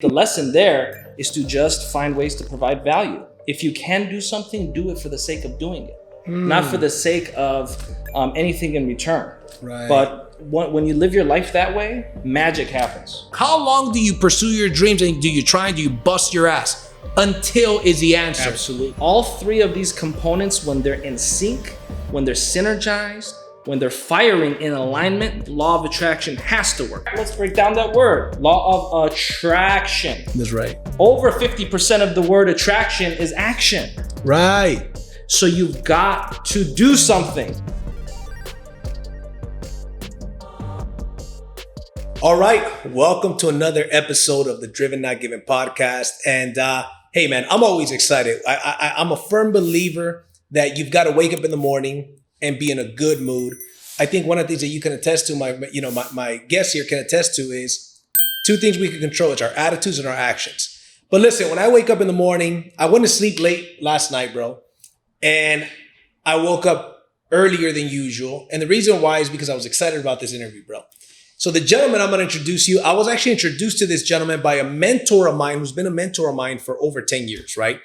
The lesson there is to just find ways to provide value. If you can do something, do it for the sake of doing it, not for the sake of anything in return. Right. But when you live your life that way, magic happens. How long do you pursue your dreams, and do you bust your ass until is the answer? Absolutely. All three of these components, when they're in sync, when they're synergized, when they're firing in alignment, the law of attraction has to work. Let's break down that word, law of attraction. That's right. Over 50% of the word attraction is action. Right. So you've got to do something. All right. Welcome to another episode of the Driven Not Given podcast. And hey, man, I'm always excited. I'm a firm believer that you've got to wake up in the morning and be in a good mood. I think one of the things that you can attest to, my guest here can attest to, is two things we can control. It's our attitudes and our actions. But listen, when I wake up in the morning, I went to sleep late last night, bro. And I woke up earlier than usual. And the reason why is because I was excited about this interview, bro. So the gentleman I'm going to introduce you, I was actually introduced to this gentleman by a mentor of mine who's been a mentor of mine for over 10 years, right?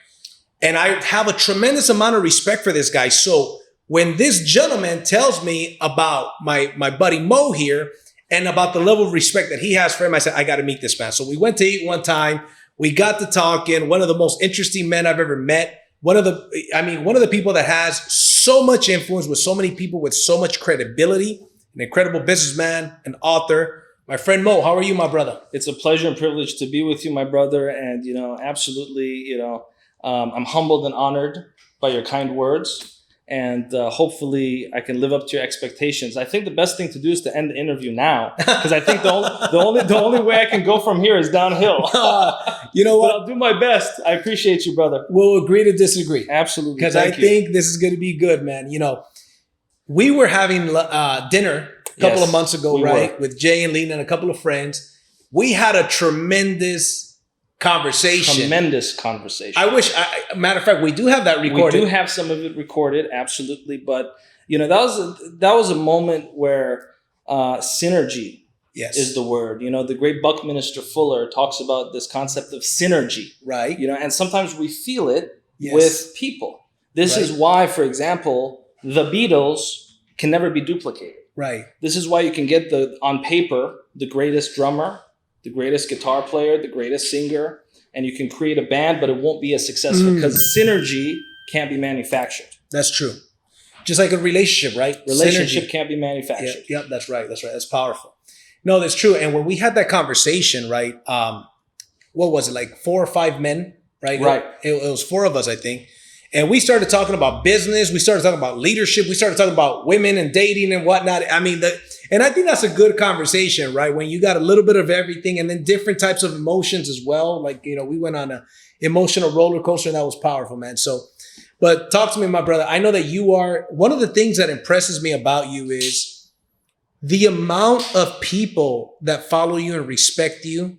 And I have a tremendous amount of respect for this guy. So when this gentleman tells me about my buddy Mo here and about the level of respect that he has for him, I said, I got to meet this man. So we went to eat one time. We got to talking. One of the most interesting men I've ever met. One of the people that has so much influence with so many people, with so much credibility, an incredible businessman, an author. My friend Mo, how are you, my brother? It's a pleasure and privilege to be with you, my brother. And, absolutely, I'm humbled and honored by your kind words. And hopefully I can live up to your expectations. I think the best thing to do is to end the interview now, because I think the only way I can go from here is downhill. You know what? But I'll do my best. I appreciate you, brother. We'll agree to disagree. Absolutely. Because I think this is going to be good, man. We were having dinner a couple of months ago, right? With Jay and Lena and a couple of friends. We had a tremendous conversation. Matter of fact, we do have that recorded. We do have some of it recorded, absolutely. But that was a moment where synergy is the word. The great Buckminster Fuller talks about this concept of synergy, right? And sometimes we feel it with people. This is why, for example, the Beatles can never be duplicated. Right. This is why you can get on paper the greatest drummer, the greatest guitar player, the greatest singer, and you can create a band, but it won't be as successful because synergy can't be manufactured. That's true. Just like a relationship, right? Relationship can't be manufactured. Yep, that's right. That's powerful. No, that's true. And when we had that conversation, right? What was it, like 4 or 5 men, right? Right. It was 4 of us, I think. And we started talking about business. We started talking about leadership. We started talking about women and dating and whatnot. And I think that's a good conversation, right? When you got a little bit of everything and then different types of emotions as well. Like, we went on an emotional roller coaster and that was powerful, man. So, but talk to me, my brother. I know that you are, one of the things that impresses me about you is the amount of people that follow you and respect you.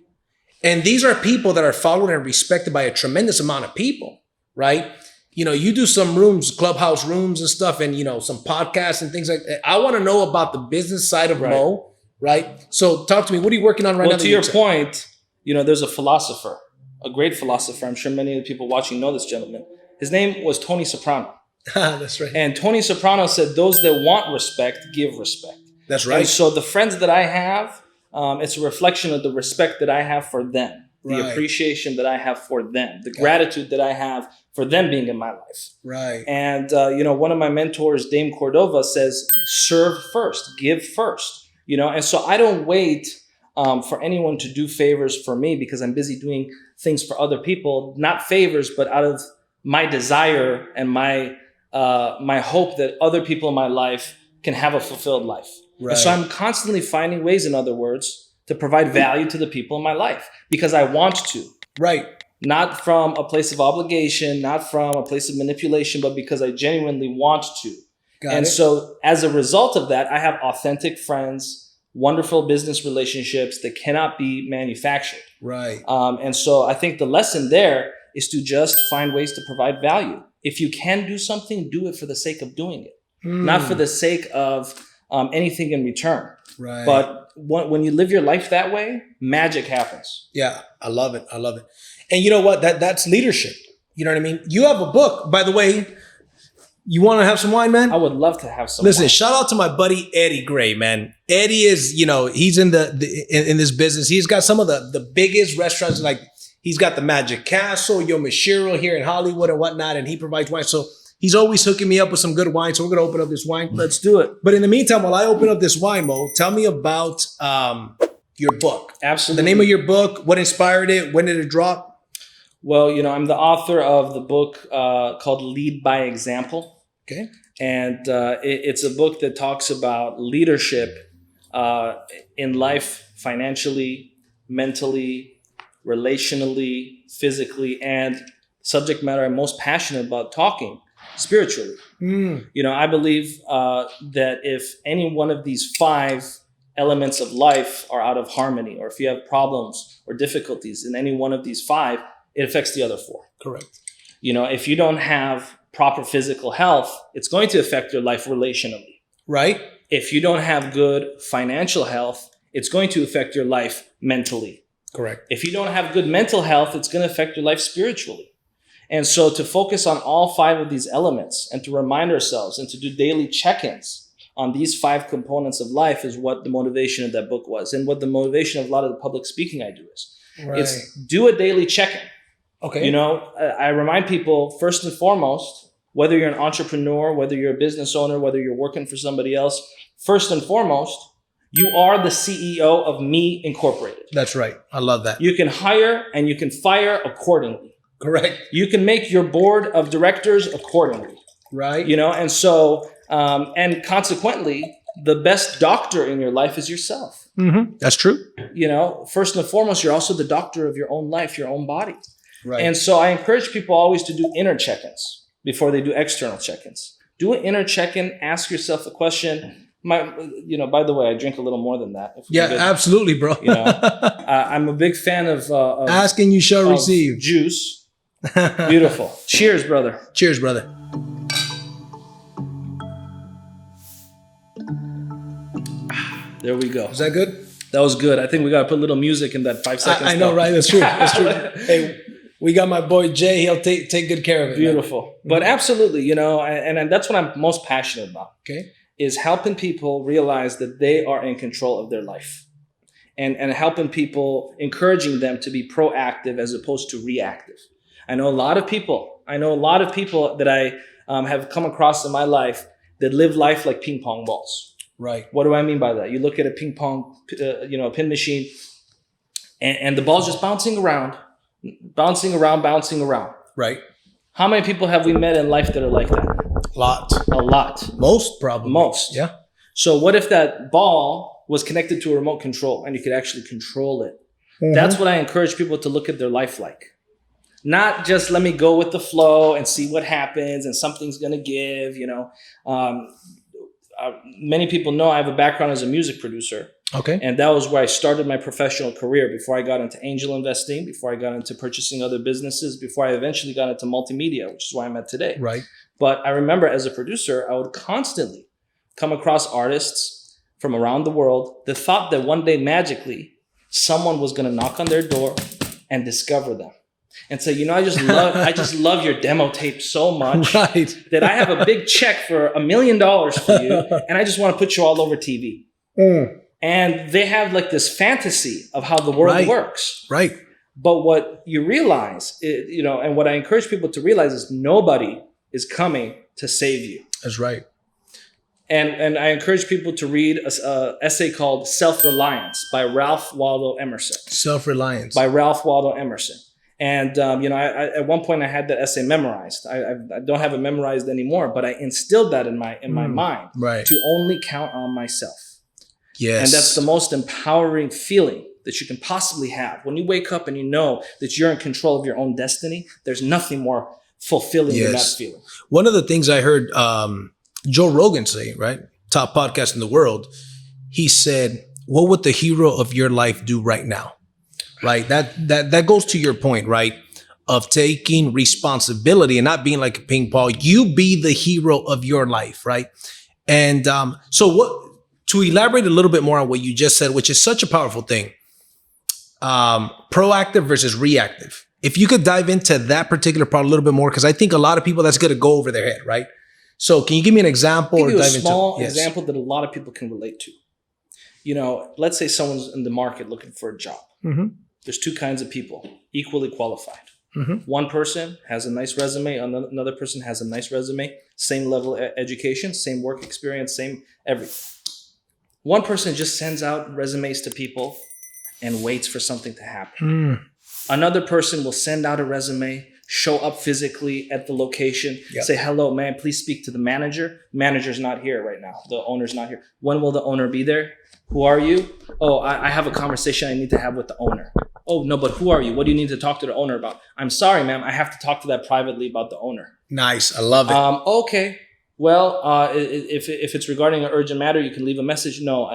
And these are people that are followed and respected by a tremendous amount of people, right? You do some rooms, clubhouse rooms and stuff, and, some podcasts and things like that. I want to know about the business side of Mo, right? So talk to me. What are you working on right now? Well, to your point, there's a philosopher, a great philosopher. I'm sure many of the people watching know this gentleman. His name was Tony Soprano. That's right. And Tony Soprano said, those that want respect, give respect. That's right. And so the friends that I have, it's a reflection of the respect that I have for them. The appreciation that I have for them, the gratitude that I have for them being in my life. Right. And, one of my mentors, Dame Cordova, says, serve first, give first, and so I don't wait for anyone to do favors for me because I'm busy doing things for other people, not favors, but out of my desire and my hope that other people in my life can have a fulfilled life. Right. And so I'm constantly finding ways, in other words, to provide value to the people in my life because I want to. Right. Not from a place of obligation, not from a place of manipulation, but because I genuinely want to. So as a result of that, I have authentic friends, wonderful business relationships that cannot be manufactured. Right. And so I think the lesson there is to just find ways to provide value. If you can do something, do it for the sake of doing it, not for the sake of anything in return. Right. But when you live your life that way, magic happens. Yeah, I love it. I love it. And you know what? That's leadership. You know what I mean? You have a book, by the way. You want to have some wine, man? I would love to have some Listen, wine. shout out to my buddy Eddie Gray, man. Eddie is, he's in in this business. He's got some of the biggest restaurants. Like he's got the Magic Castle, Yomashiro here in Hollywood and whatnot, and he provides wine. So he's always hooking me up with some good wine. So we're gonna open up this wine. Let's do it. But in the meantime, while I open up this wine, Mo, tell me about your book. Absolutely. The name of your book, what inspired it, when did it drop? Well, I'm the author of the book called Lead by Example. Okay. And it's a book that talks about leadership in life, financially, mentally, relationally, physically, and subject matter I'm most passionate about talking, spiritually. I believe that if any one of these 5 elements of life are out of harmony, or if you have problems or difficulties in any one of these 5, it affects the other 4. Correct. If you don't have proper physical health, it's going to affect your life relationally. Right. If you don't have good financial health, it's going to affect your life mentally. Correct. If you don't have good mental health, it's going to affect your life spiritually. And so to focus on all 5 of these elements and to remind ourselves and to do daily check-ins on these 5 components of life is what the motivation of that book was, and what the motivation of a lot of the public speaking I do is. Right. It's do a daily check-in. Okay. I remind people, first and foremost, whether you're an entrepreneur, whether you're a business owner, whether you're working for somebody else, first and foremost, you are the CEO of Me Incorporated. That's right. I love that. You can hire and you can fire accordingly. Correct. You can make your board of directors accordingly. Right. And so, and consequently, the best doctor in your life is yourself. Mm-hmm. That's true. First and foremost, you're also the doctor of your own life, your own body. Right. And so I encourage people always to do inner check-ins before they do external check-ins. Do an inner check-in, ask yourself a question. By the way, I drink a little more than that. Yeah, absolutely, bro. I'm a big fan of asking you shall receive. Juice. Beautiful. Cheers, brother. Cheers, brother. There we go. Is that good? That was good. I think we got to put a little music in that 5 seconds. I know, right? That's true. That's true. Hey, we got my boy Jay. He'll take good care of it. Beautiful. Man. But absolutely, and that's what I'm most passionate about. Okay. Is helping people realize that they are in control of their life, and helping people, encouraging them to be proactive as opposed to reactive. I know a lot of people that I have come across in my life that live life like ping pong balls. Right. What do I mean by that? You look at a ping pong, pin machine, and the ball's just bouncing around. Right. How many people have we met in life that are like that? A lot. Most, probably. Most. Yeah. So what if that ball was connected to a remote control and you could actually control it? Mm-hmm. That's what I encourage people to look at their life like. Not just let me go with the flow and see what happens and something's going to give, many people know I have a background as a music producer. Okay. And that was where I started my professional career before I got into angel investing, before I got into purchasing other businesses, before I eventually got into multimedia, which is why I'm at today. Right. But I remember as a producer, I would constantly come across artists from around the world that thought that one day magically someone was going to knock on their door and discover them and say, I just love your demo tape so much that I have a big check for $1 million for you. And I just want to put you all over TV. Mm. And they have like this fantasy of how the world works. Right. But what you realize, and what I encourage people to realize is nobody is coming to save you. That's right. And I encourage people to read an essay called Self-Reliance by Ralph Waldo Emerson. Self-Reliance. By Ralph Waldo Emerson. And, I at one point I had that essay memorized. I don't have it memorized anymore, but I instilled that in my mind to only count on myself. Yes. And that's the most empowering feeling that you can possibly have. When you wake up and you know that you're in control of your own destiny, there's nothing more fulfilling than that feeling. One of the things I heard Joe Rogan say, right? Top podcast in the world. He said, what would the hero of your life do right now? Right. That goes to your point, right? Of taking responsibility and not being like a ping pong. You be the hero of your life, right? And so to elaborate a little bit more on what you just said, which is such a powerful thing, proactive versus reactive. If you could dive into that particular part a little bit more, because I think a lot of people, that's going to go over their head, right? So can you give me an example? I'll give you dive a small into, yes. example that a lot of people can relate to. You know, let's say someone's in the market looking for a job. Mm-hmm. There's two kinds of people, equally qualified. Mm-hmm. One person has a nice resume, another person has a nice resume, same level of education, same work experience, same everything. One person just sends out resumes to people and waits for something to happen. Another person will send out a resume, show up physically at the location, say, hello, man, please speak to the manager. Manager's not here right now. The owner's not here. When will the owner be there? Who are you? Oh, I have a conversation I need to have with the owner. Oh, no, but who are you? What do you need to talk to the owner about? I'm sorry, ma'am. I have to talk to that privately about the owner. Nice. I love it. Okay. Well, if it's regarding an urgent matter, you can leave a message. No,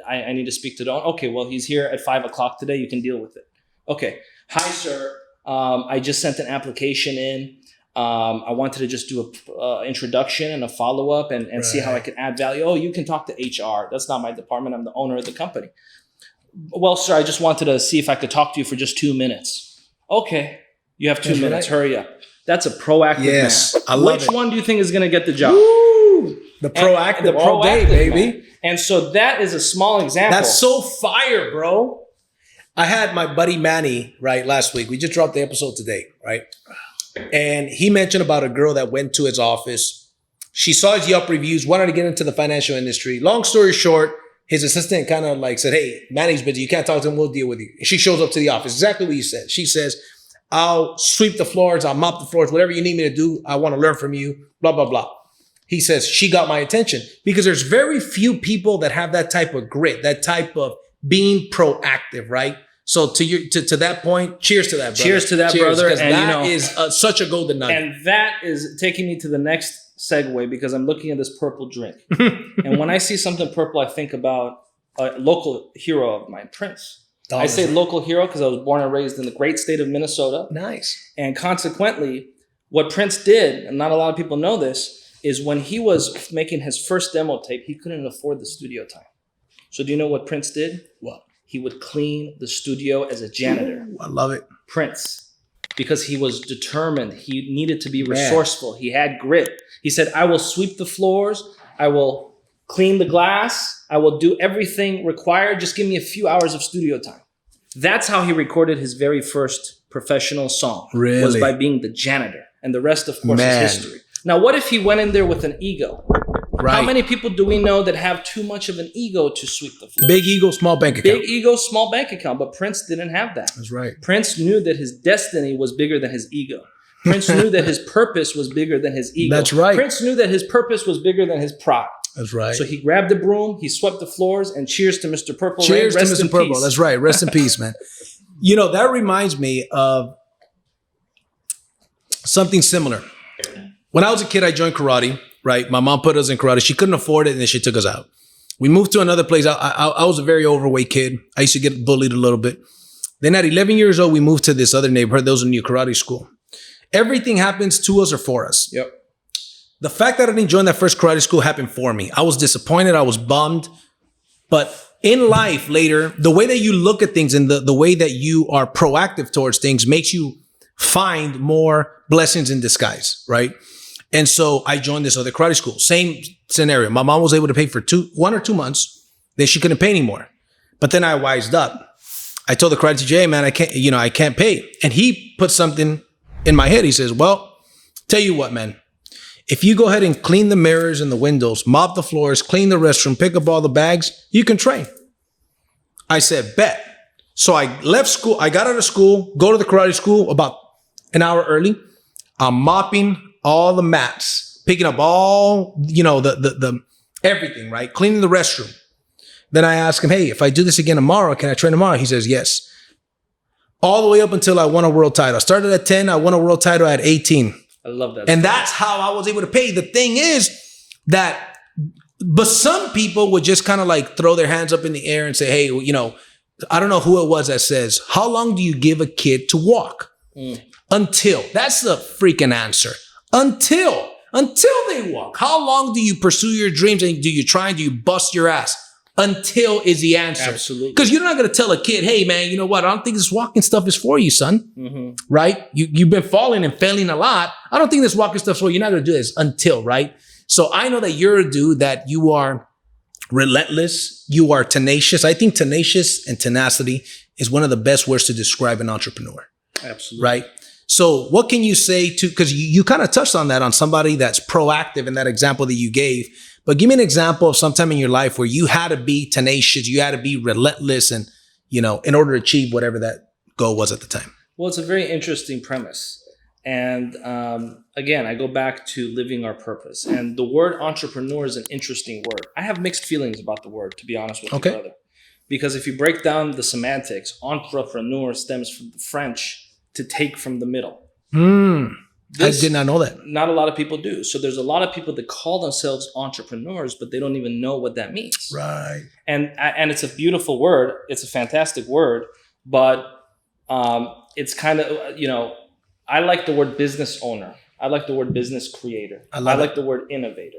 I need to speak to the owner. Okay, well, he's here at 5 o'clock today. You can deal with it. Okay. Hi, sir. I just sent an application in. I wanted to just do a introduction and a follow-up and see how I can add value. Oh, you can talk to HR. That's not my department. I'm the owner of the company. Well, sir, I just wanted to see if I could talk to you for just 2 minutes. Okay. You have 2 minutes. Right. Hurry up. That's a proactive man. I love Which one do you think is going to get the job? Woo! The proactive all day, baby. Man. And so that is a small example. That's so fire, bro. I had my buddy Manny, right, last week. We just dropped the episode today, right? And he mentioned about a girl that went to his office. She saw his Yelp reviews, wanted to get into the financial industry. Long story short, his assistant kind of like said, hey, Manny's busy. You can't talk to him. We'll deal with you. And she shows up to the office. Exactly what you said. She says, I'll sweep the floors. I'll mop the floors. Whatever you need me to do, I want to learn from you. Blah, blah, blah. He says, she got my attention because there's very few people that have that type of grit, that type of being proactive, right? So to that point, cheers to that, brother. Cheers to that, brother. And that is such a golden nugget. And that is taking me to the next segue because I'm looking at this purple drink. And when I see something purple, I think about a local hero of mine, Prince. I say local hero because I was born and raised in the great state of Minnesota. Nice. And consequently, what Prince did, and not a lot of people know this, is when he was making his first demo tape, he couldn't afford the studio time. So do you know what Prince did? What? He would clean the studio as a janitor. Ooh, I love it. Prince. Because he was determined. He needed to be resourceful. He had grit. He said, I will sweep the floors. I will clean the glass. I will do everything required. Just give me a few hours of studio time. That's how he recorded his very first professional song. Really? Was by being the janitor. And the rest, of course, is history. Now, what if he went in there with an ego? Right. How many people do we know that have too much of an ego to sweep the floor? Big ego, small bank account. Big ego, small bank account. But Prince didn't have that. That's right. Prince knew that his destiny was bigger than his ego. Prince knew that his purpose was bigger than his ego. That's right. Prince knew that his purpose was bigger than his pride. That's right. So he grabbed the broom, he swept the floors, and cheers to Mr. Purple. Cheers Rain. to Mr. Purple. Peace. That's right. Rest in peace, man. You know, that reminds me of something similar. When I was a kid, I joined karate, right? My mom put us in karate. She couldn't afford it, and then she took us out. We moved to another place. I was a very overweight kid. I used to get bullied a little bit. Then at 11 years old, we moved to this other neighborhood. There was a new karate school. Everything happens to us or for us. Yep. The fact that I didn't join that first karate school happened for me. I was disappointed. I was bummed. But in life later, the way that you look at things and the way that you are proactive towards things makes you find more blessings in disguise, right? And so I joined this other karate school. Same scenario. My mom was able to pay for 1 or 2 months. Then she couldn't pay anymore. But then I wised up. I told the karate teacher, hey man, I can't pay. And he put something in my head. He says, well, tell you what, man. If you go ahead and clean the mirrors and the windows, mop the floors, clean the restroom, pick up all the bags, you can train. I said, bet. So I left school. I got out of school, go to the karate school about an hour early. I'm mopping all the mats, picking up all, the everything, right? Cleaning the restroom. Then I asked him, hey, if I do this again tomorrow, can I train tomorrow? He says, yes. All the way up until I won a world title. I started at 10. I won a world title at 18. I love that. And that's how I was able to pay. The thing is that, but some people would just kind of like throw their hands up in the air and say, hey, I don't know who it was that says, how long do you give a kid to walk? Until. That's the freaking answer. Until they walk. How long do you pursue your dreams and do you bust your ass? until is the answer. Absolutely. Because you're not going to tell a kid, hey, man, you know what? I don't think this walking stuff is for you, son. Mm-hmm. Right? You've been falling and failing a lot. I don't think this walking stuff is for you. You're not going to do this until, right? So I know that you're a dude that you are relentless. You are tenacious. I think tenacious and tenacity is one of the best words to describe an entrepreneur. Absolutely. Right? So what can you say to, because you kind of touched on that on somebody that's proactive in that example that you gave, but give me an example of sometime in your life where you had to be tenacious, you had to be relentless and, you know, in order to achieve whatever that goal was at the time. Well, it's a very interesting premise. And again, I go back to living our purpose. And the word entrepreneur is an interesting word. I have mixed feelings about the word, to be honest with you, brother. Because if you break down the semantics, entrepreneur stems from the French to take from the middle. I did not know that. Not a lot of people do. So there's a lot of people that call themselves entrepreneurs, but they don't even know what that means. Right. And it's a beautiful word. It's a fantastic word, but it's kind of, you know, I like the word business owner. I like the word business creator. I like the word innovator.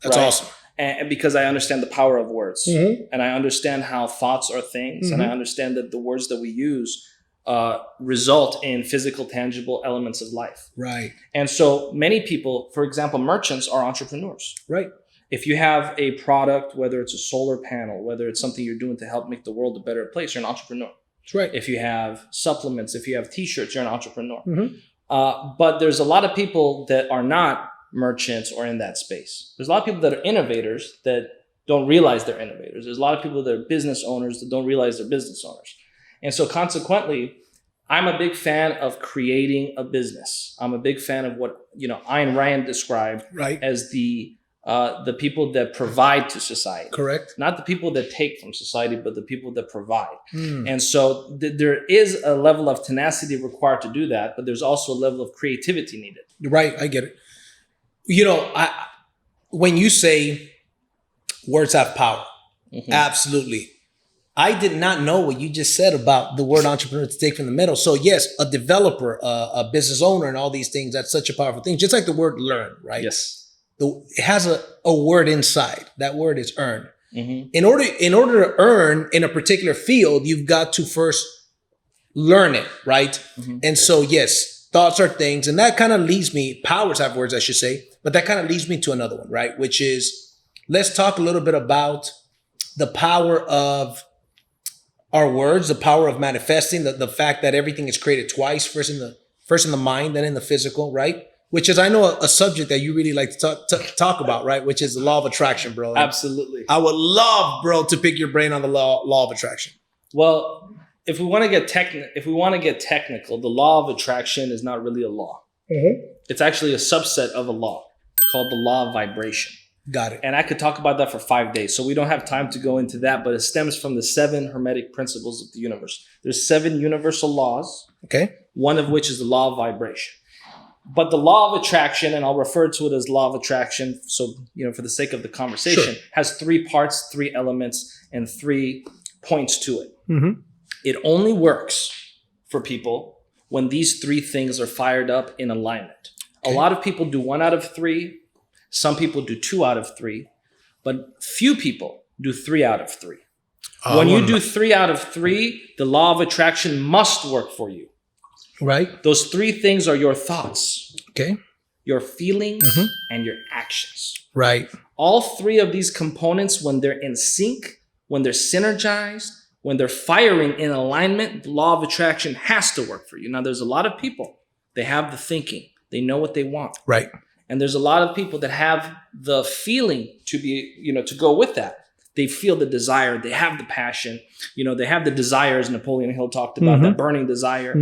That's awesome. And because I understand the power of words, and I understand how thoughts are things, and I understand that the words that we use result in physical, tangible elements of life. Right. And so many people, for example, merchants are entrepreneurs. Right. If you have a product, whether it's a solar panel, whether it's something you're doing to help make the world a better place, you're an entrepreneur. That's right. If you have supplements, if you have t-shirts, you're an entrepreneur. But there's a lot of people that are not merchants or in that space. There's a lot of people that are innovators that don't realize they're innovators. There's a lot of people that are business owners that don't realize they're business owners. And so consequently, I'm a big fan of creating a business. I'm a big fan of what, you know, Ayn Rand described as the people that provide to society. Correct. Not the people that take from society, but the people that provide. And so there is a level of tenacity required to do that, but there's also a level of creativity needed. Right. I get it. You know, when you say words have power, absolutely. I did not know what you just said about the word entrepreneur to take from the middle. So yes, a developer, a business owner and all these things, that's such a powerful thing. Just like the word learn, right? Yes. It has a word inside. That word is earn. In order to earn in a particular field, you've got to first learn it, right? And so yes, thoughts are things. And that kind of leads me, powers have words, I should say, but that kind of leads me to another one, right? Which is, let's talk a little bit about the power of our words, the power of manifesting, the fact that everything is created twice, first in the mind, then in the physical, right? Which is, I know, a subject that you really like to talk about, right? Which is the law of attraction, bro. Absolutely. I would love, bro, to pick your brain on the law of attraction. Well, if we want to get technical, the law of attraction is not really a law. It's actually a subset of a law called the law of vibration. Got it. And I could talk about that for 5 days. So we don't have time to go into that, but it stems from the 7 hermetic principles of the universe. There's 7 universal laws. Okay. One of which is the law of vibration. But the law of attraction, and I'll refer to it as law of attraction, so, you know, for the sake of the conversation, has 3 parts, 3 elements, and 3 points to it. It only works for people when these 3 things are fired up in alignment. A lot of people do 1 out of 3. Some people do 2 out of 3, but few people do 3 out of 3. When you do 3 out of 3, the law of attraction must work for you. Right. Those 3 things are your thoughts, your feelings, and your actions. Right. All 3 of these components, when they're in sync, when they're synergized, when they're firing in alignment, the law of attraction has to work for you. Now, there's a lot of people, they have the thinking, they know what they want. Right. And there's a lot of people that have the feeling to be, you know, to go with that. They feel the desire, they have the passion, you know, they have the desires Napoleon Hill talked about, that burning desire,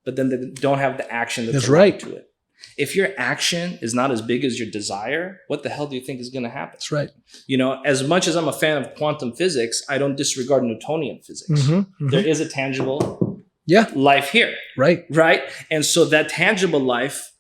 but then they don't have the action that's right to it. If your action is not as big as your desire, what the hell do you think is going to happen? That's right. You know, as much as I'm a fan of quantum physics, I don't disregard Newtonian physics. There is a tangible life here. Right. Right. And so that tangible life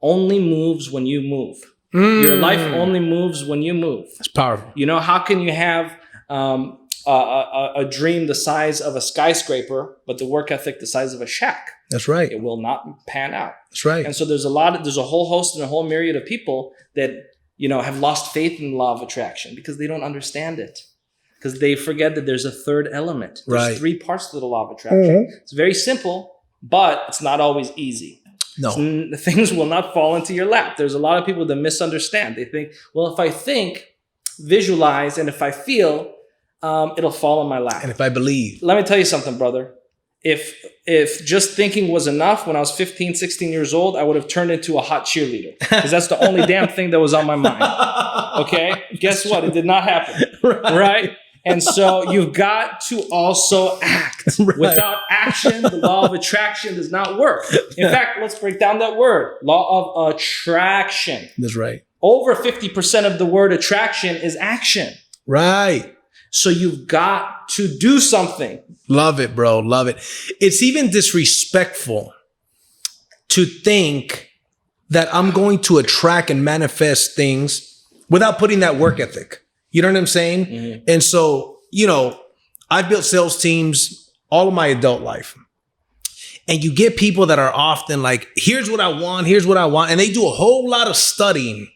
only moves when you move. Your life only moves when you move. That's powerful. You know, how can you have a dream the size of a skyscraper, but the work ethic the size of a shack? That's right. It will not pan out. That's right. And so there's a whole host and a whole myriad of people that, you know, have lost faith in the law of attraction because they don't understand it. because they forget that there's a third element. There's Right. 3 parts to the law of attraction. It's very simple, but it's not always easy. No. Things will not fall into your lap. There's a lot of people that misunderstand. They think, well, if I think, visualize, and if I feel, it'll fall in my lap. And if I believe. Let me tell you something, brother. If just thinking was enough when I was 15, 16 years old, I would have turned into a hot cheerleader, because that's the only damn thing that was on my mind. Okay? Guess what? It did not happen. Right? And so you've got to also act. Right. Without action, the law of attraction does not work. In fact, let's break down that word. Law of attraction. That's right. Over 50% of the word attraction is action. Right. So you've got to do something. Love it, bro. Love it. It's even disrespectful to think that I'm going to attract and manifest things without putting that work ethic. You know what I'm saying? Mm-hmm. And so, I've built sales teams all of my adult life. And you get people that are often like, here's what I want. And they do a whole lot of studying.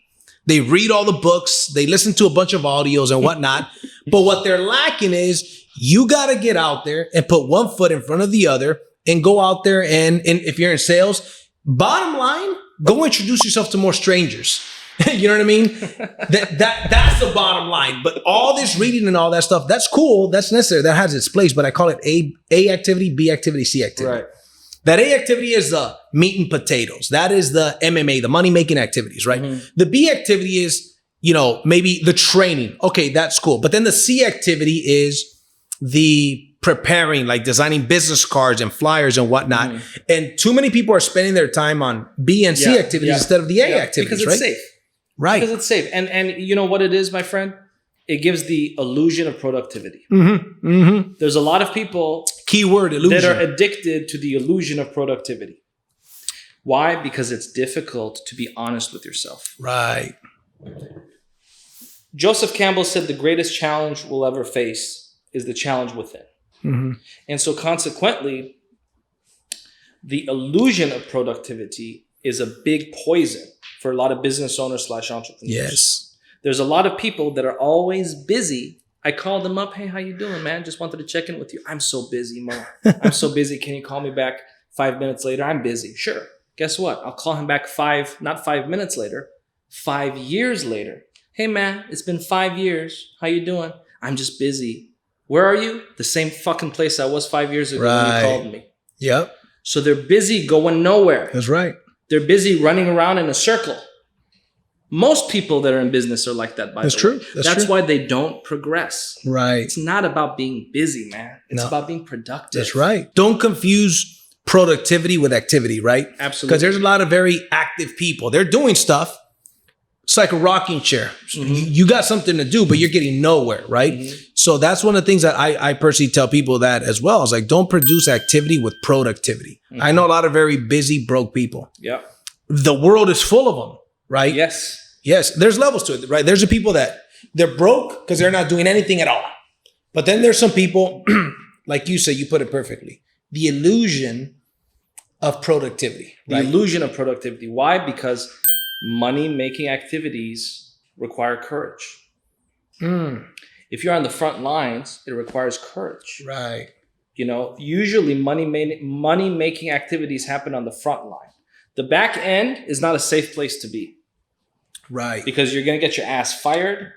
They read all the books. They listen to a bunch of audios and whatnot. But what they're lacking is you got to get out there and put one foot in front of the other and go out there. And if you're in sales, bottom line, go introduce yourself to more strangers. You know what I mean? That's the bottom line. But all this reading and all that stuff, that's cool. That's necessary. That has its place. But I call it A activity, B activity, C activity. Right. That A activity is the meat and potatoes. That is the MMA, the money-making activities, right? Mm-hmm. The B activity is, maybe the training. Okay, that's cool. But then the C activity is the preparing, like designing business cards and flyers and whatnot. Mm-hmm. And too many people are spending their time on B and C activities instead of the A activities, because it's right? Safe. Right. Because it's safe. And you know what it is, my friend? It gives the illusion of productivity. Mm-hmm. Mm-hmm. There's a lot of people keyword illusion that are addicted to the illusion of productivity. Why? Because it's difficult to be honest with yourself. Right. Joseph Campbell said the greatest challenge we'll ever face is the challenge within. Mm-hmm. And so consequently, the illusion of productivity is a big poison for a lot of business owners / entrepreneurs. Yes. There's a lot of people that are always busy. I call them up. Hey, how you doing, man? Just wanted to check in with you. I'm so busy, Mo. I'm so busy. Can you call me back 5 minutes later? I'm busy. Sure. Guess what? I'll call him back not 5 minutes later, 5 years later. Hey, man, it's been 5 years. How you doing? I'm just busy. Where are you? The same fucking place I was 5 years ago when you called me. Yep. So they're busy going nowhere. That's right. They're busy running around in a circle. Most people that are in business are like that, by the way. True. That's true. Why they don't progress. Right. It's not about being busy, man. It's about being productive. That's right. Don't confuse productivity with activity, right? Absolutely. Because there's a lot of very active people. They're doing stuff. It's like a rocking chair. Mm-hmm. You got something to do, but you're getting nowhere, right? Mm-hmm. So that's one of the things that I personally tell people that as well. It's like, don't produce activity with productivity. Mm-hmm. I know a lot of very busy, broke people. Yeah. The world is full of them, right? Yes. Yes. There's levels to it, right? There's the people that they're broke because they're not doing anything at all. But then there's some people, like you said, you put it perfectly. The illusion of productivity. Right? The illusion of productivity. Why? Because money-making activities require courage. If you're on the front lines, it requires courage. Right. Usually money-making activities happen on the front line. The back end is not a safe place to be. Right. Because you're going to get your ass fired.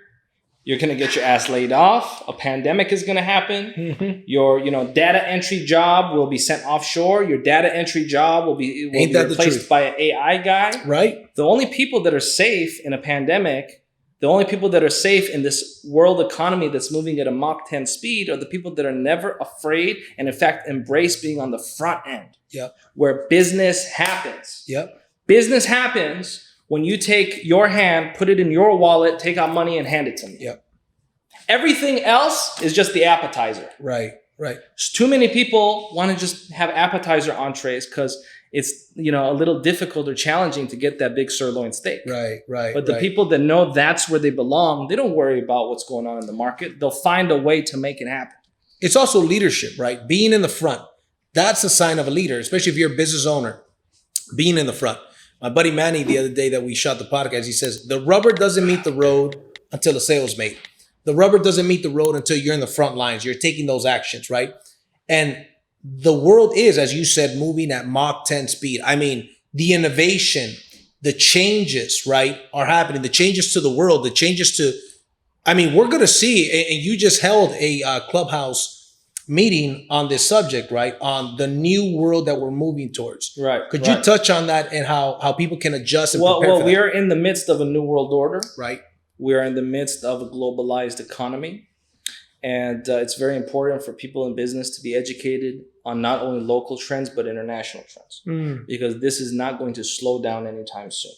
You're going to get your ass laid off. A pandemic is going to happen. Mm-hmm. Your, data entry job will be sent offshore. Your data entry job will be replaced by an AI guy. Right. The only people that are safe in a pandemic, the only people that are safe in this world economy that's moving at a Mach 10 speed are the people that are never afraid and, in fact, embrace being on the front end. Yep. Where business happens. Yep. Business happens when you take your hand, put it in your wallet, take out money and hand it to me. Yep. Everything else is just the appetizer. Right, right. Too many people want to just have appetizer entrees because it's, a little difficult or challenging to get that big sirloin steak. Right, right. But the people that know that's where they belong, they don't worry about what's going on in the market. They'll find a way to make it happen. It's also leadership, right? Being in the front. That's a sign of a leader, especially if you're a business owner. Being in the front. My buddy Manny, the other day that we shot the podcast, he says, the rubber doesn't meet the road until the sale's made. the rubber doesn't meet the road until you're in the front lines. You're taking those actions, right? And the world is, as you said, moving at Mach 10 speed. I mean, the innovation, the changes, right, are happening. The changes to the world, the changes to, I mean, we're going to see, and you just held a Clubhouse meeting on this subject, right, on the new world that we're moving towards. Right. Could you touch on that and how people can adjust and prepare for that? We are in the midst of a new world order. Right. We are in the midst of a globalized economy. And it's very important for people in business to be educated on not only local trends, but international trends, because this is not going to slow down anytime soon.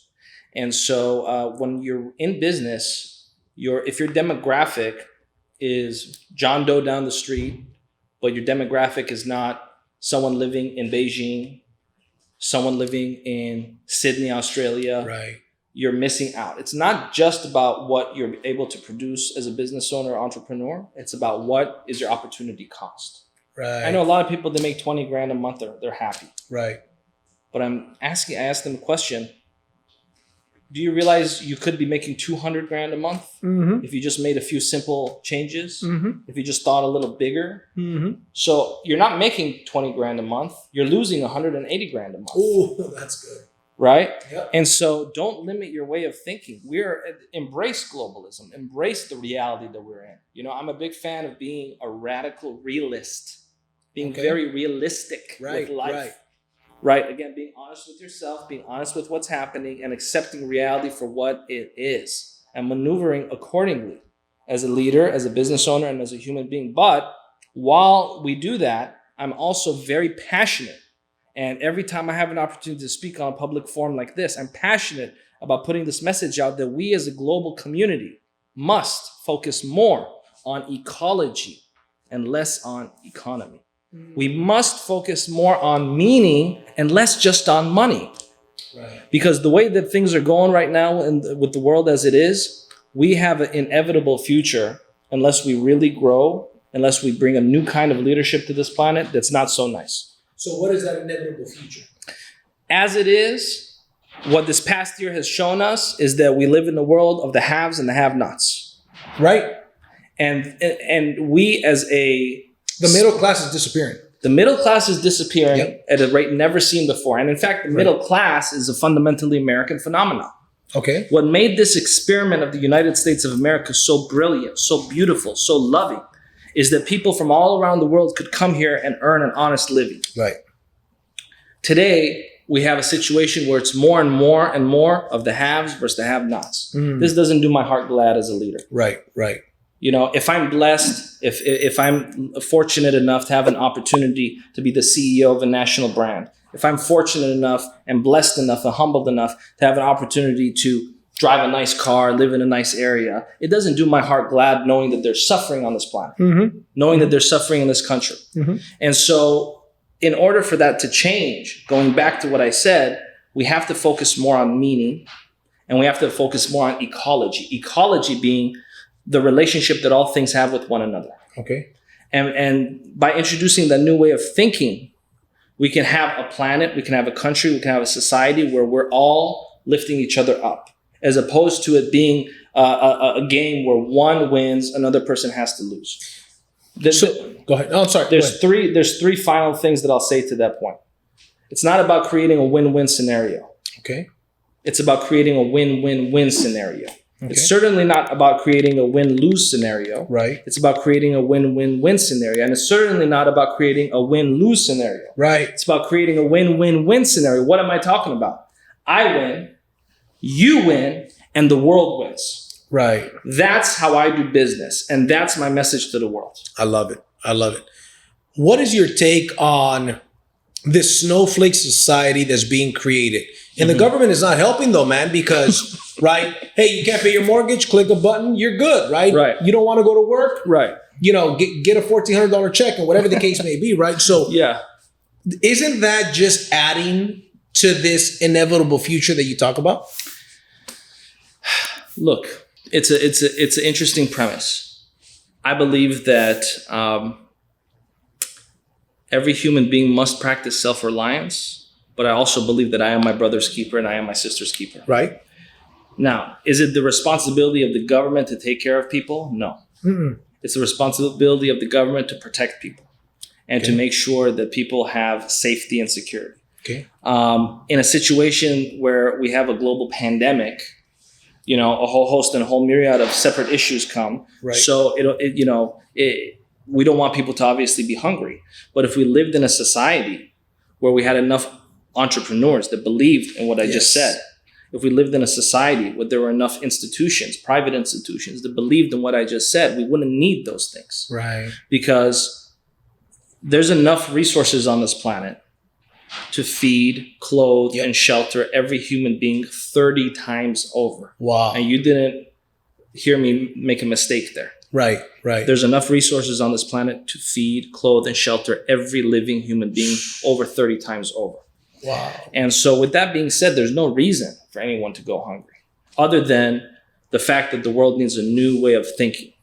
And so when you're in business, if your demographic is John Doe down the street, but your demographic is not someone living in Beijing, someone living in Sydney, Australia, right, you're missing out. It's not just about what you're able to produce as a business owner or entrepreneur. It's about what is your opportunity cost. Right. I know a lot of people that make 20 grand a month, they're happy. Right. But I asked them a question. Do you realize you could be making 200 grand a month if you just made a few simple changes? If you just thought a little bigger? So you're not making 20 grand a month. You're losing 180 grand a month. Oh, that's good. Right? Yep. And so don't limit your way of thinking. Embrace globalism. Embrace the reality that we're in. You know, I'm a big fan of being a radical realist, being very realistic with life. Right. Again, being honest with yourself, being honest with what's happening, and accepting reality for what it is, and maneuvering accordingly as a leader, as a business owner, and as a human being. But while we do that, I'm also very passionate. And every time I have an opportunity to speak on a public forum like this, I'm passionate about putting this message out that we as a global community must focus more on ecology and less on economy. We must focus more on meaning and less just on money. Right. Because the way that things are going right now with the world as it is, we have an inevitable future unless we really grow, unless we bring a new kind of leadership to this planet that's not so nice. So what is that inevitable future? As it is, what this past year has shown us is that we live in the world of the haves and the have-nots. Right. And we as the middle class is disappearing. The middle class is disappearing at a rate never seen before. And in fact, the middle class is a fundamentally American phenomenon. Okay. What made this experiment of the United States of America so brilliant, so beautiful, so loving, is that people from all around the world could come here and earn an honest living. Right. Today, we have a situation where it's more and more of the haves versus the have-nots. This doesn't do my heart glad as a leader. Right, right. You know, if I'm blessed, if I'm fortunate enough to have an opportunity to be the CEO of a national brand, if I'm fortunate enough and blessed enough and humbled enough to have an opportunity to drive a nice car, live in a nice area, it doesn't do my heart glad knowing that there's suffering on this planet, knowing that there's suffering in this country. And so in order for that to change, going back to what I said, we have to focus more on meaning and we have to focus more on ecology. Ecology being the relationship that all things have with one another. Okay. And by introducing that new way of thinking, we can have a planet, we can have a country, we can have a society where we're all lifting each other up, as opposed to it being a game where one wins, another person has to lose. Go ahead. Oh, I'm sorry. There's three final things that I'll say to that point. It's not about creating a win-win scenario. Okay. It's about creating a win-win-win scenario. Okay. It's certainly not about creating a win-lose scenario. Right. It's about creating a win-win-win scenario. And it's certainly not about creating a win-lose scenario. Right. It's about creating a win-win-win scenario. What am I talking about? I win, you win, and the world wins. Right. That's how I do business. And that's my message to the world. I love it. I love it. What is your take on this snowflake society that's being created? And the government is not helping though, man, because, right, hey, you can't pay your mortgage, click a button, you're good, right? Right. You don't want to go to work? Right. You know, get a $1,400 check or whatever the case may be, right? So yeah, isn't that just adding to this inevitable future that you talk about? Look, it's an interesting premise. I believe that every human being must practice self-reliance, but I also believe that I am my brother's keeper and I am my sister's keeper. Right. Now, is it the responsibility of the government to take care of people? No. It's the responsibility of the government to protect people and to make sure that people have safety and security. Okay. In a situation where we have a global pandemic, you know, a whole host and a whole myriad of separate issues come. Right. So we don't want people to obviously be hungry. But if we lived in a society where we had enough entrepreneurs that believed in what I just said, if we lived in a society where there were enough institutions, private institutions that believed in what I just said, we wouldn't need those things. Right. Because there's enough resources on this planet to feed, clothe, and shelter every human being 30 times over. Wow. And you didn't hear me make a mistake there. Right, right. There's enough resources on this planet to feed, clothe, and shelter every living human being over 30 times over. Wow. And so with that being said, there's no reason for anyone to go hungry other than the fact that the world needs a new way of thinking.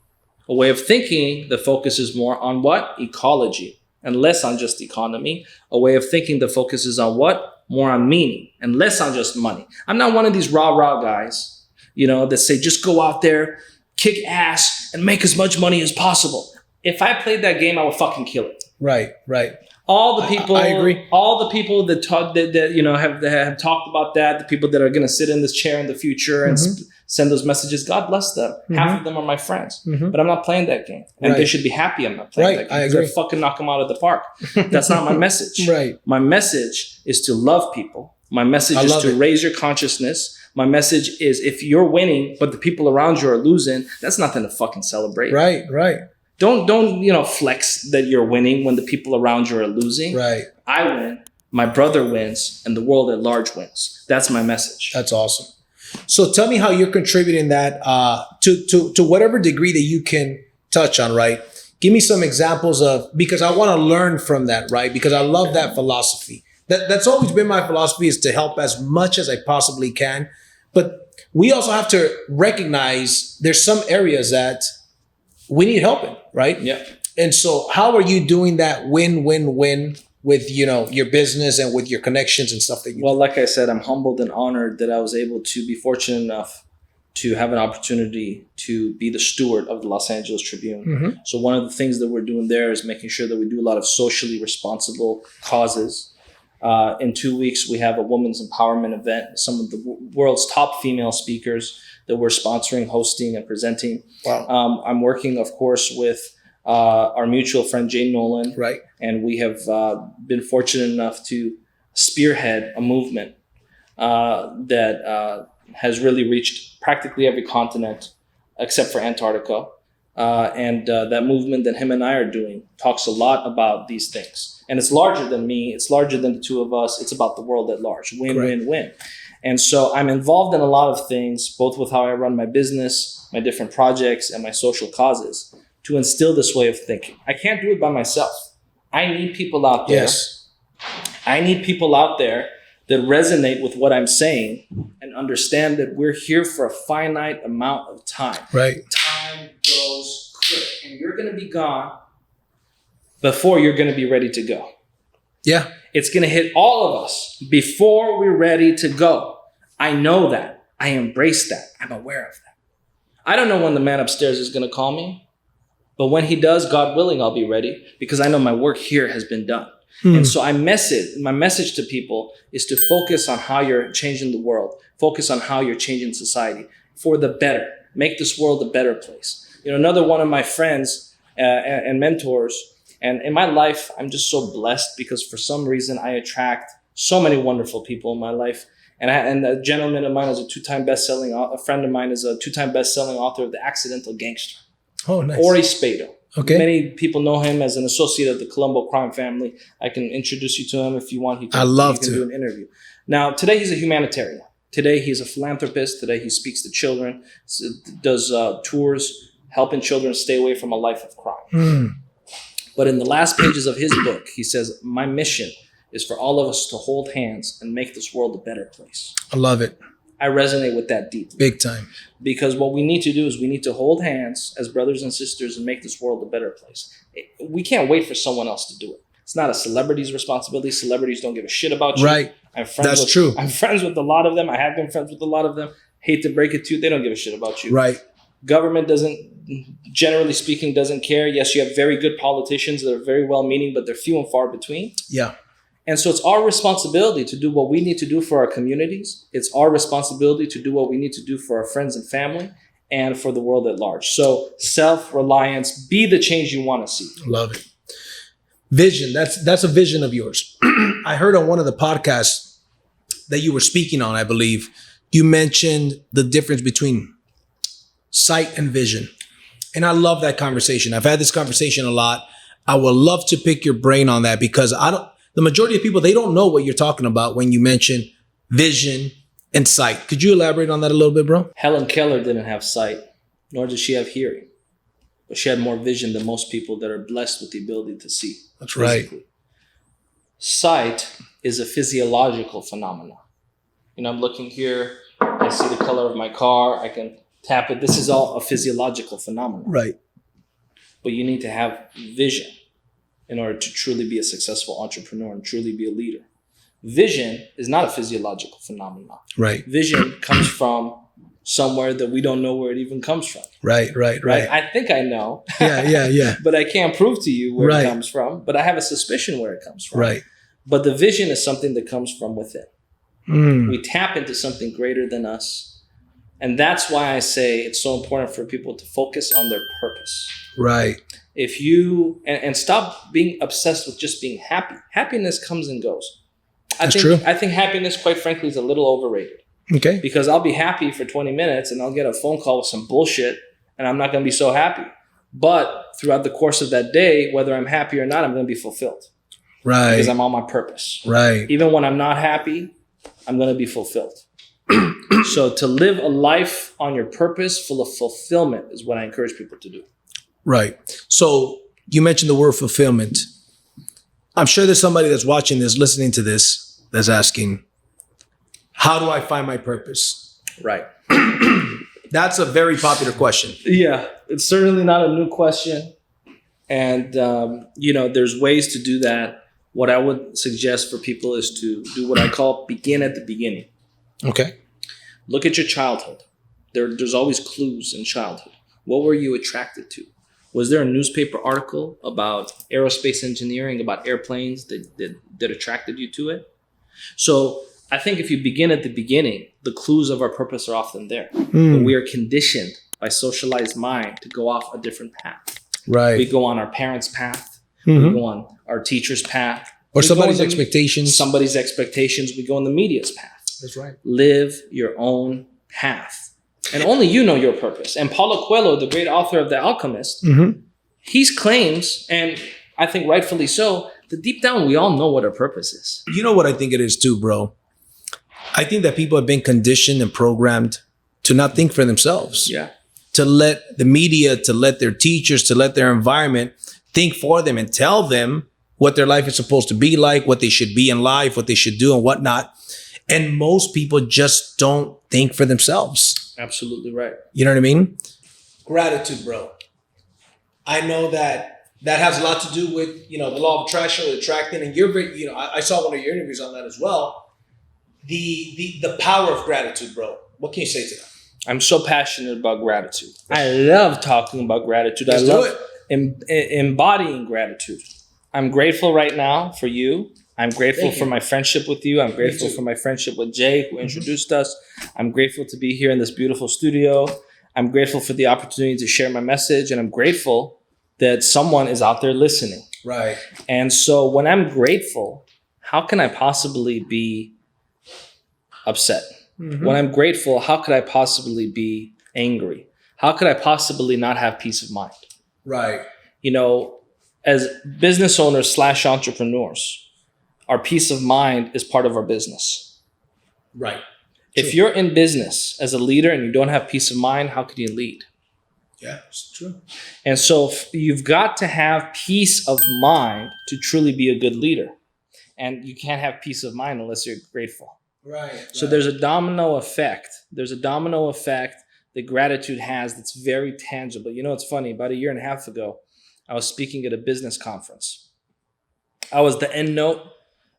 A way of thinking that focuses more on what? Ecology. And less on just economy. A way of thinking that focuses on what? More on meaning and less on just money. I'm not one of these rah-rah guys, you know, that say just go out there, kick ass, and make as much money as possible. If I played that game, I would fucking kill it. Right, right. All the people, I agree. All the people that talk, that you know have talked about that, the people that are going to sit in this chair in the future and send those messages, God bless them. Half of them are my friends, but I'm not playing that game, and they should be happy I'm not playing that game. I agree. I fucking knock them out of the park. That's not my message. Right. My message is to love people. My message is to raise your consciousness. My message is if you're winning, but the people around you are losing, that's nothing to fucking celebrate. Right, right. Don't flex that you're winning when the people around you are losing. Right. I win, my brother wins, and the world at large wins. That's my message. That's awesome. So tell me how you're contributing that to whatever degree that you can touch on, right? Give me some examples of, because I want to learn from that, right? Because I love that philosophy. That's always been my philosophy, is to help as much as I possibly can. But we also have to recognize there's some areas that we need help in, right? Yeah. And so how are you doing that win-win-win with, you know, your business and with your connections and stuff that you Well, like I said, I'm humbled and honored that I was able to be fortunate enough to have an opportunity to be the steward of the Los Angeles Tribune. So one of the things that we're doing there is making sure that we do a lot of socially responsible causes. In 2 weeks, we have a women's empowerment event. Some of the world's top female speakers that we're sponsoring, hosting, and presenting. Wow. I'm working, of course, with our mutual friend, Jane Nolan. Right. And we have been fortunate enough to spearhead a movement that has really reached practically every continent except for Antarctica. And that movement that him and I are doing talks a lot about these things. And it's larger than me. It's larger than the two of us. It's about the world at large. Win, win, win. And so I'm involved in a lot of things, both with how I run my business, my different projects, and my social causes, to instill this way of thinking. I can't do it by myself. I need people out there. Yes. I need people out there that resonate with what I'm saying and understand that we're here for a finite amount of time. Right. Time goes quick, and you're going to be gone before you're going to be ready to go. Yeah. It's going to hit all of us before we're ready to go. I know that. I embrace that. I'm aware of that. I don't know when the man upstairs is going to call me, but when he does, God willing, I'll be ready because I know my work here has been done. And so my message to people is to focus on how you're changing the world. Focus on how you're changing society for the better. Make this world a better place. You know, another one of my friends and mentors, and in my life, I'm just so blessed because for some reason I attract so many wonderful people in my life. And a gentleman of mine is a friend of mine is a two-time best-selling author of The Accidental Gangster. Oh, nice. Ori Spado. Okay. Many people know him as an associate of the Colombo crime family. I can introduce you to him if you want. I'd love to do an interview. Now, today he's a humanitarian. Today he's a philanthropist. Today he speaks to children, does tours, helping children stay away from a life of crime. But in the last pages of his book, he says, my mission is for all of us to hold hands and make this world a better place. I love it. I resonate with that deeply. Big time. Because what we need to do is we need to hold hands as brothers and sisters and make this world a better place. We can't wait for someone else to do it. It's not a celebrity's responsibility. Celebrities don't give a shit about you. Right. That's true. I'm friends with a lot of them. I have been friends with a lot of them. Hate to break it to you. They don't give a shit about you. Right. Government doesn't, generally speaking, doesn't care. Yes, you have very good politicians that are very well-meaning, but they're few and far between. Yeah. And so it's our responsibility to do what we need to do for our communities. It's our responsibility to do what we need to do for our friends and family and for the world at large. So self-reliance, be the change you want to see. Love it. Vision. That's a vision of yours. I heard on one of the podcasts that you were speaking on, I believe, you mentioned the difference between sight and vision. And I love that conversation. I've had this conversation a lot. I would love to pick your brain on that because the majority of people, they don't know what you're talking about when you mention vision and sight. Could you elaborate on that a little bit, bro? Helen Keller didn't have sight, nor did she have hearing. But she had more vision than most people that are blessed with the ability to see. That's physically. right. Sight is a physiological phenomenon. I'm looking here. I see the color of my car. I can tap it. This is all a physiological phenomenon. Right. But you need to have vision in order to truly be a successful entrepreneur and truly be a leader. Vision is not a physiological phenomenon. Right. Vision comes from somewhere that we don't know where it even comes from. Right. I think I know. Yeah. But I can't prove to you where Right. it comes from. But I have a suspicion where it comes from. Right. But the vision is something that comes from within. We tap into something greater than us. And that's why I say it's so important for people to focus on their purpose. Right. If you, and stop being obsessed with just being happy. Happiness comes and goes. That's true. I think happiness, quite frankly, is a little overrated. Okay. Because I'll be happy for 20 minutes and I'll get a phone call with some bullshit and I'm not going to be so happy. But throughout the course of that day, whether I'm happy or not, I'm going to be fulfilled. Right. Because I'm on my purpose. Right. Even when I'm not happy, I'm going to be fulfilled. So to live a life on your purpose full of fulfillment is what I encourage people to do. Right. So you mentioned the word fulfillment. I'm sure there's somebody that's watching this, listening to this, that's asking, how do I find my purpose? Right. That's a very popular question. Yeah, it's certainly not a new question. And, there's ways to do that. What I would suggest for people is to do what I call begin at the beginning. Okay. Look at your childhood. There's always clues in childhood. What were you attracted to? Was there a newspaper article about aerospace engineering, about airplanes that attracted you to it? So I think if you begin at the beginning, the clues of our purpose are often there. But we are conditioned by socialized mind to go off a different path. Right. We go on our parents' path. We go on our teacher's path. Or somebody's expectations. Somebody's expectations. We go on the media's path. That's right. Live your own path. And only you know your purpose. And Paulo Coelho, the great author of The Alchemist, he claims, and I think rightfully so, that deep down we all know what our purpose is. You know what I think it is too, bro? I think that people have been conditioned and programmed to not think for themselves. Yeah. To let the media, to let their teachers, to let their environment think for them and tell them what their life is supposed to be like, what they should be in life, what they should do and whatnot. And most people just don't think for themselves. Absolutely right. You know what I mean? Gratitude, bro. I know that has a lot to do with, the law of attraction, with attracting. And you're very, I saw one of your interviews on that as well. The power of gratitude, bro. What can you say to that? I'm so passionate about gratitude. I love talking about gratitude. I love embodying gratitude. I'm grateful right now for you. I'm grateful for my friendship with you. I'm grateful for my friendship with Jay, who introduced us. I'm grateful to be here in this beautiful studio. I'm grateful for the opportunity to share my message. And I'm grateful that someone is out there listening. Right. And so when I'm grateful, how can I possibly be upset? When I'm grateful, how could I possibly be angry? How could I possibly not have peace of mind? Right. As business owners / entrepreneurs, our peace of mind is part of our business. Right. If you're in business as a leader and you don't have peace of mind, how can you lead? Yeah, it's true. And so you've got to have peace of mind to truly be a good leader. And you can't have peace of mind unless you're grateful. Right. So there's a domino effect. There's a domino effect that gratitude has that's very tangible. It's funny. About a year and a half ago, I was speaking at a business conference. I was the end note.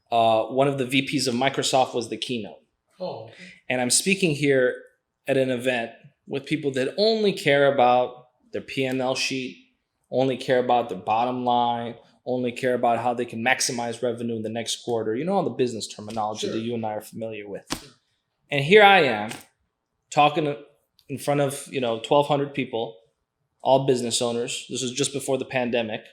One of the VPs of Microsoft was the keynote. Oh. Okay. And I'm speaking here at an event with people that only care about their P&L sheet, only care about their bottom line, only care about how they can maximize revenue in the next quarter. You know, all the business terminology that you and I are familiar with. And here I am talking in front of, 1,200 people, all business owners. This was just before the pandemic,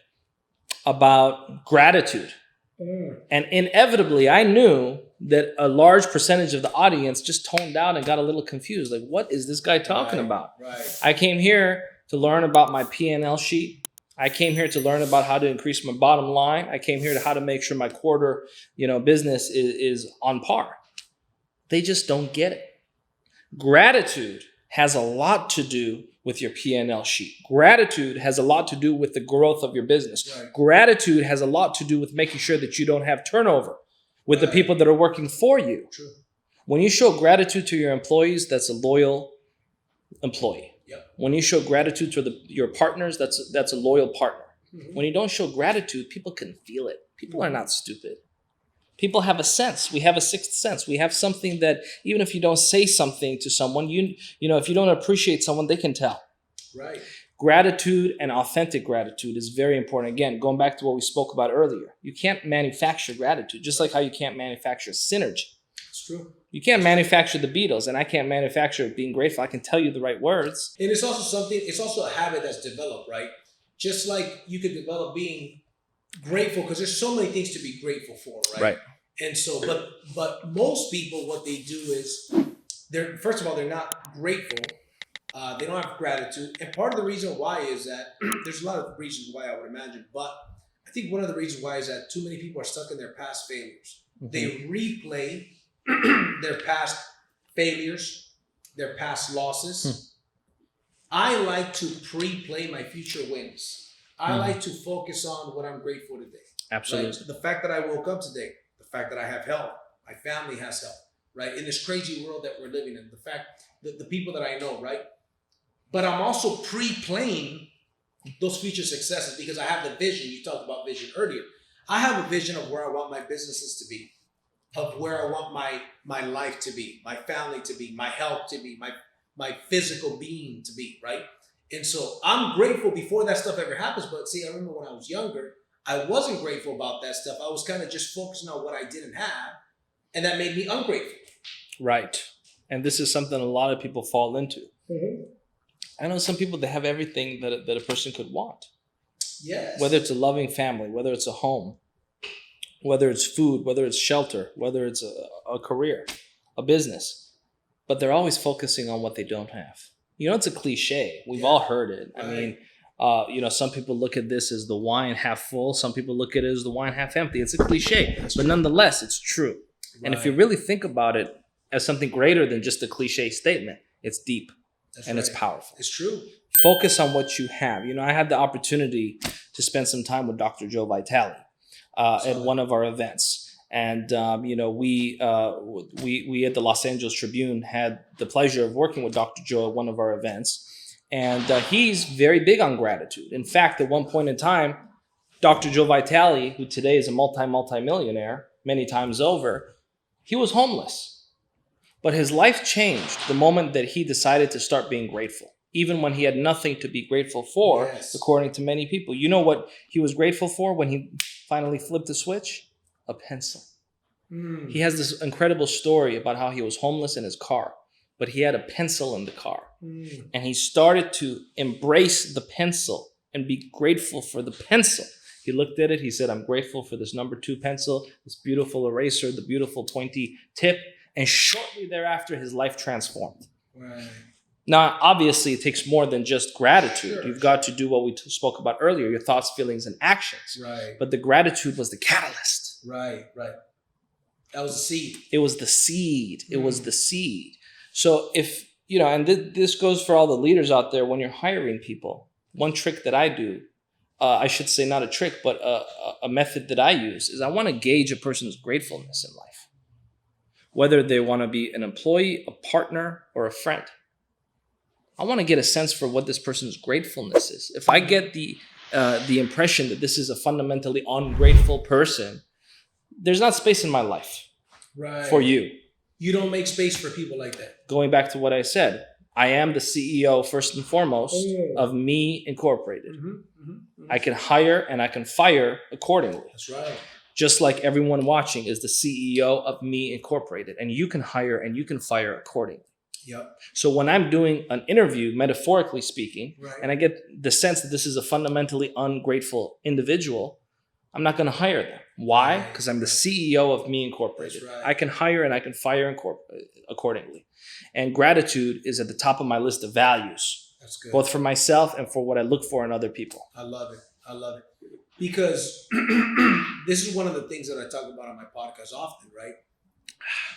about gratitude. And inevitably, I knew that a large percentage of the audience just toned out and got a little confused. Like, what is this guy talking about? Right. I came here to learn about my P&L sheet. I came here to learn about how to increase my bottom line. I came here to how to make sure my quarter, business is on par. They just don't get it. Gratitude has a lot to do with your P&L sheet. Gratitude has a lot to do with the growth of your business. Right. Gratitude has a lot to do with making sure that you don't have turnover with the people that are working for you. True. When you show gratitude to your employees, that's a loyal employee. Yep. When you show gratitude to your partners, that's a loyal partner. Mm-hmm. When you don't show gratitude, people can feel it. People are not stupid. People have a sense. We have a sixth sense. We have something that even if you don't say something to someone, if you don't appreciate someone, they can tell. Right. Gratitude and authentic gratitude is very important. Again, going back to what we spoke about earlier, you can't manufacture gratitude, just like how you can't manufacture synergy. It's true. You can't manufacture the Beatles, and I can't manufacture being grateful. I can tell you the right words. And it's also a habit that's developed, right? Just like you could develop being grateful, because there's so many things to be grateful for, right? Right. And so, but most people, what they do is first of all, they're not grateful. They don't have gratitude. And part of the reason why is that there's a lot of reasons why, I would imagine, but I think one of the reasons why is that too many people are stuck in their past failures. Mm-hmm. They replay their past failures, their past losses. I like to pre-play my future wins. I like to focus on what I'm grateful today. Absolutely. Right? The fact that I woke up today, the fact that I have health, my family has health, right? In this crazy world that we're living in, the fact that the people that I know, right? But I'm also pre-playing those future successes because I have the vision. You talked about vision earlier. I have a vision of where I want my businesses to be, of where I want my life to be, my family to be, my health to be, my physical being to be, right? And so I'm grateful before that stuff ever happens. But see, I remember when I was younger, I wasn't grateful about that stuff. I was kind of just focusing on what I didn't have. And that made me ungrateful. Right. And this is something a lot of people fall into. Mm-hmm. I know some people that have everything that a person could want. Yes. Whether it's a loving family, whether it's a home, whether it's food, whether it's shelter, whether it's a career, a business. But they're always focusing on what they don't have. It's a cliche. We've all heard it. Right. I mean, some people look at this as the wine half full. Some people look at it as the wine half empty. It's a cliche, but nonetheless, it's true. Right. And if you really think about it as something greater than just a cliche statement, it's deep. It's powerful. It's true. Focus on what you have. I had the opportunity to spend some time with Dr. Joe Vitale at one of our events. And, we at the Los Angeles Tribune had the pleasure of working with Dr. Joe at one of our events. And he's very big on gratitude. In fact, at one point in time, Dr. Joe Vitale, who today is a multi-millionaire many times over, he was homeless. But his life changed the moment that he decided to start being grateful, even when he had nothing to be grateful for, yes. According to many people. You know what he was grateful for when he finally flipped the switch? A pencil. He has this incredible story about how he was homeless in his car, but he had a pencil in the car. And he started to embrace the pencil and be grateful for the pencil. He looked at it. He said, I'm grateful for this number 2 pencil, this beautiful eraser, the beautiful pointy tip. And shortly thereafter, his life transformed. Right. Now, obviously, it takes more than just gratitude. Sure. You've got to do what we spoke about earlier, your thoughts, feelings, and actions. Right. But the gratitude was the catalyst. Right. That was the seed. It was the seed. It was the seed. So if, and this goes for all the leaders out there, when you're hiring people, one trick that I do, I should say not a trick, but a method that I use is I want to gauge a person's gratefulness in life. Whether they want to be an employee, a partner, or a friend. I want to get a sense for what this person's gratefulness is. If I get the impression that this is a fundamentally ungrateful person, there's not space in my life for you. You don't make space for people like that. Going back to what I said, I am the CEO first and foremost of Me Incorporated. I can hire and I can fire accordingly. That's right. Just like everyone watching is the CEO of Me Incorporated, and you can hire and you can fire accordingly. Yep. So when I'm doing an interview, metaphorically speaking, Right. and I get the sense that this is a fundamentally ungrateful individual, I'm not going to hire them. Why? Right. Because I'm the CEO of Me Incorporated. That's right. I can hire and I can fire accordingly. And gratitude is at the top of my list of values, That's good. both for myself and for what I look for in other people. I love it. I love it. Because this is one of the things that I talk about on my podcast often, right?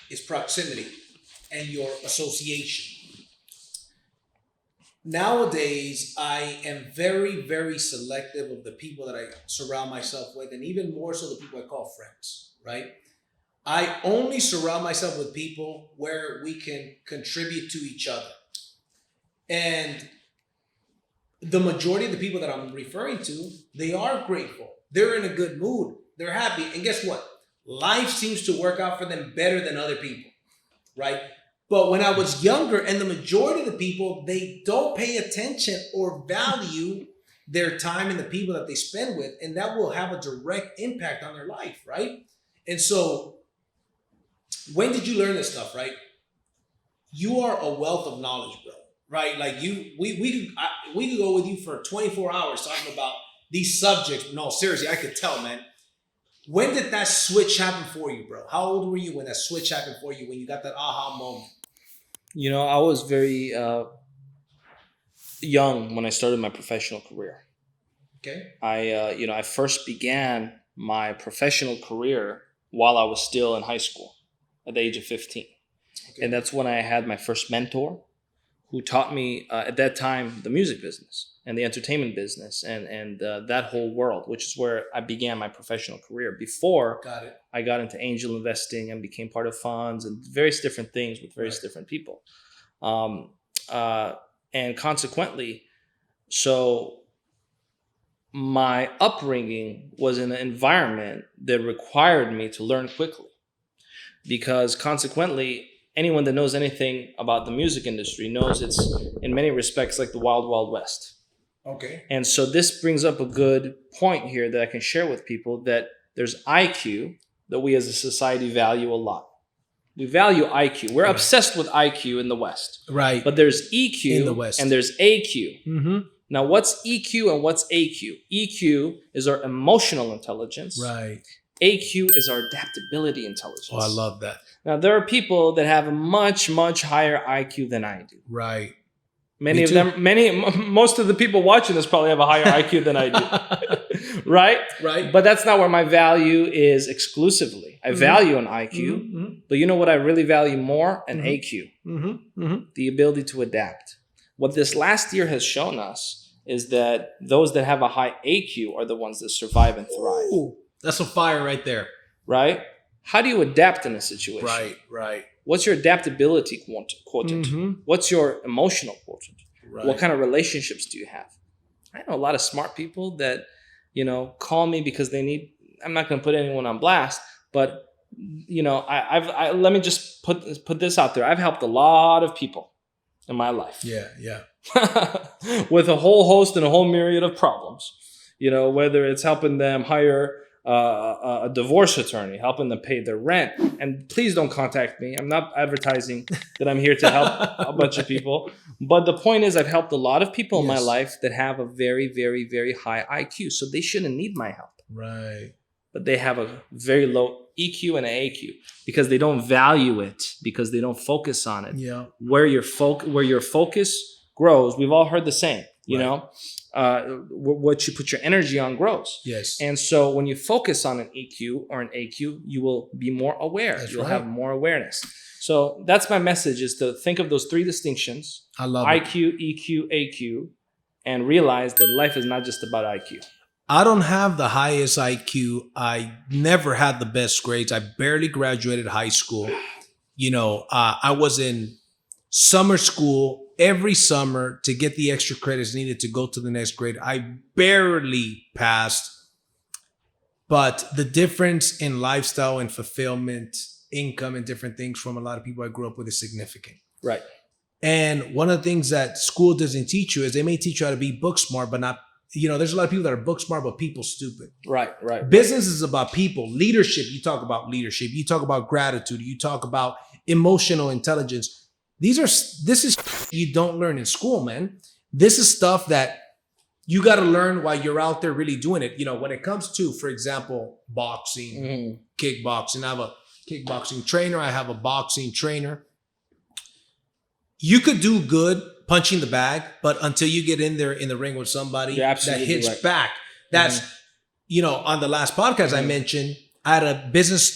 Is proximity and your association. Nowadays, I am very, very selective of the people that I surround myself with, and even more so the people I call friends, right? I only surround myself with people where we can contribute to each other. And the majority of the people that I'm referring to, they are grateful. They're in a good mood. They're happy. And guess what? Life seems to work out for them better than other people, right? But when I was younger, and the majority of the people, they don't pay attention or value their time and the people that they spend with. And that will have a direct impact on their life, right? And so when did you learn this stuff, right? You are a wealth of knowledge, bro. Right, like we could go with you for 24 hours talking about these subjects. No, seriously, I could tell, man. When did that switch happen for you, bro? How old were you when that switch happened for you? When you got that aha moment? You know, I was very young when I started my professional career. Okay. I first began my professional career while I was still in high school at the age of 15, Okay. and that's when I had my first mentor, who taught me at that time the music business and the entertainment business and that whole world, which is where I began my professional career before Got it. I got into angel investing and became part of funds and various different things with various different people. And consequently, so my upbringing was in an environment that required me to learn quickly, because consequently, anyone that knows anything about the music industry knows it's in many respects like the Wild Wild West. Okay. And so this brings up a good point here that I can share with people, that there's IQ that we as a society value a lot. We value IQ. We're obsessed with IQ in the West. Right. But there's EQ In the West. and there's AQ. Mm-hmm. Now, what's EQ and what's AQ? EQ is our emotional intelligence. Right. AQ is our adaptability intelligence. Oh, I love that. Now, there are people that have a much, much higher IQ than I do. Right. Most of the people watching this probably have a higher IQ than I do. Right? Right. But that's not where my value is exclusively. I value an IQ, Mm-hmm. but you know what I really value more? An Mhm. AQ, Mm-hmm. the ability to adapt. What this last year has shown us is that those that have a high AQ are the ones that survive and thrive. Ooh, that's a fire right there. Right? How do you adapt in a situation? Right. Right. What's your adaptability quotient? Mhm. What's your emotional quotient? Right. What kind of relationships do you have? I know a lot of smart people that, call me because they need, I'm not going to put anyone on blast, but, let me just put this out there. I've helped a lot of people in my life. Yeah. Yeah. With a whole host and a whole myriad of problems, whether it's helping them hire a divorce attorney, helping them pay their rent. And please don't contact me. I'm not advertising that I'm here to help a bunch of people. But the point is, I've helped a lot of people in my Yes. life that have a very, very, very high IQ. So they shouldn't need my help. Right. But they have a very low EQ and an AQ because they don't value it, because they don't focus on it. Yeah. Where your focus grows, we've all heard the saying, what you put your energy on grows. Yes. And so when you focus on an EQ or an AQ, you will be more aware. That's You'll right. have more awareness. So that's my message, is to think of those three distinctions: I love it. IQ, EQ, AQ, and realize that life is not just about IQ. I don't have the highest IQ. I never had the best grades. I barely graduated high school. I was in summer school every summer to get the extra credits needed to go to the next grade. I barely passed. But the difference in lifestyle and fulfillment, income, and different things from a lot of people I grew up with is significant. Right. And one of the things that school doesn't teach you is they may teach you how to be book smart, but not, there's a lot of people that are book smart, but people stupid. Right. Business is about people. Leadership, you talk about leadership. You talk about gratitude. You talk about emotional intelligence. This is you don't learn in school, man. This is stuff that you got to learn while you're out there really doing it. When it comes to, for example, boxing, kickboxing. I have a kickboxing trainer. I have a boxing trainer. You could do good punching the bag, but until you get in there in the ring with somebody that hits back, that's, on the last podcast I mentioned, I had a business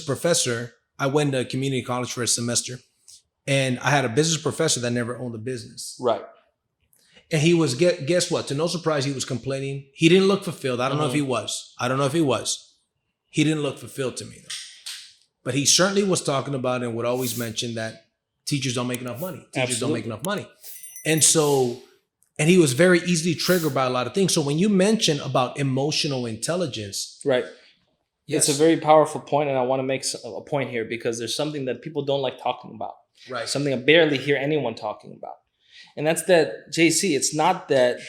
professor. I went to community college for a semester, and I had a business professor that never owned a business. Right. And he was, guess what? To no surprise, he was complaining. He didn't look fulfilled. I don't know if he was. He didn't look fulfilled to me, though. But he certainly was talking about and would always mention that teachers don't make enough money. And he was very easily triggered by a lot of things. So when you mention about emotional intelligence. Right. Yes. It's a very powerful point, and I want to make a point here because there's something that people don't like talking about. Right. Something I barely hear anyone talking about. And that's that, JC, it's not that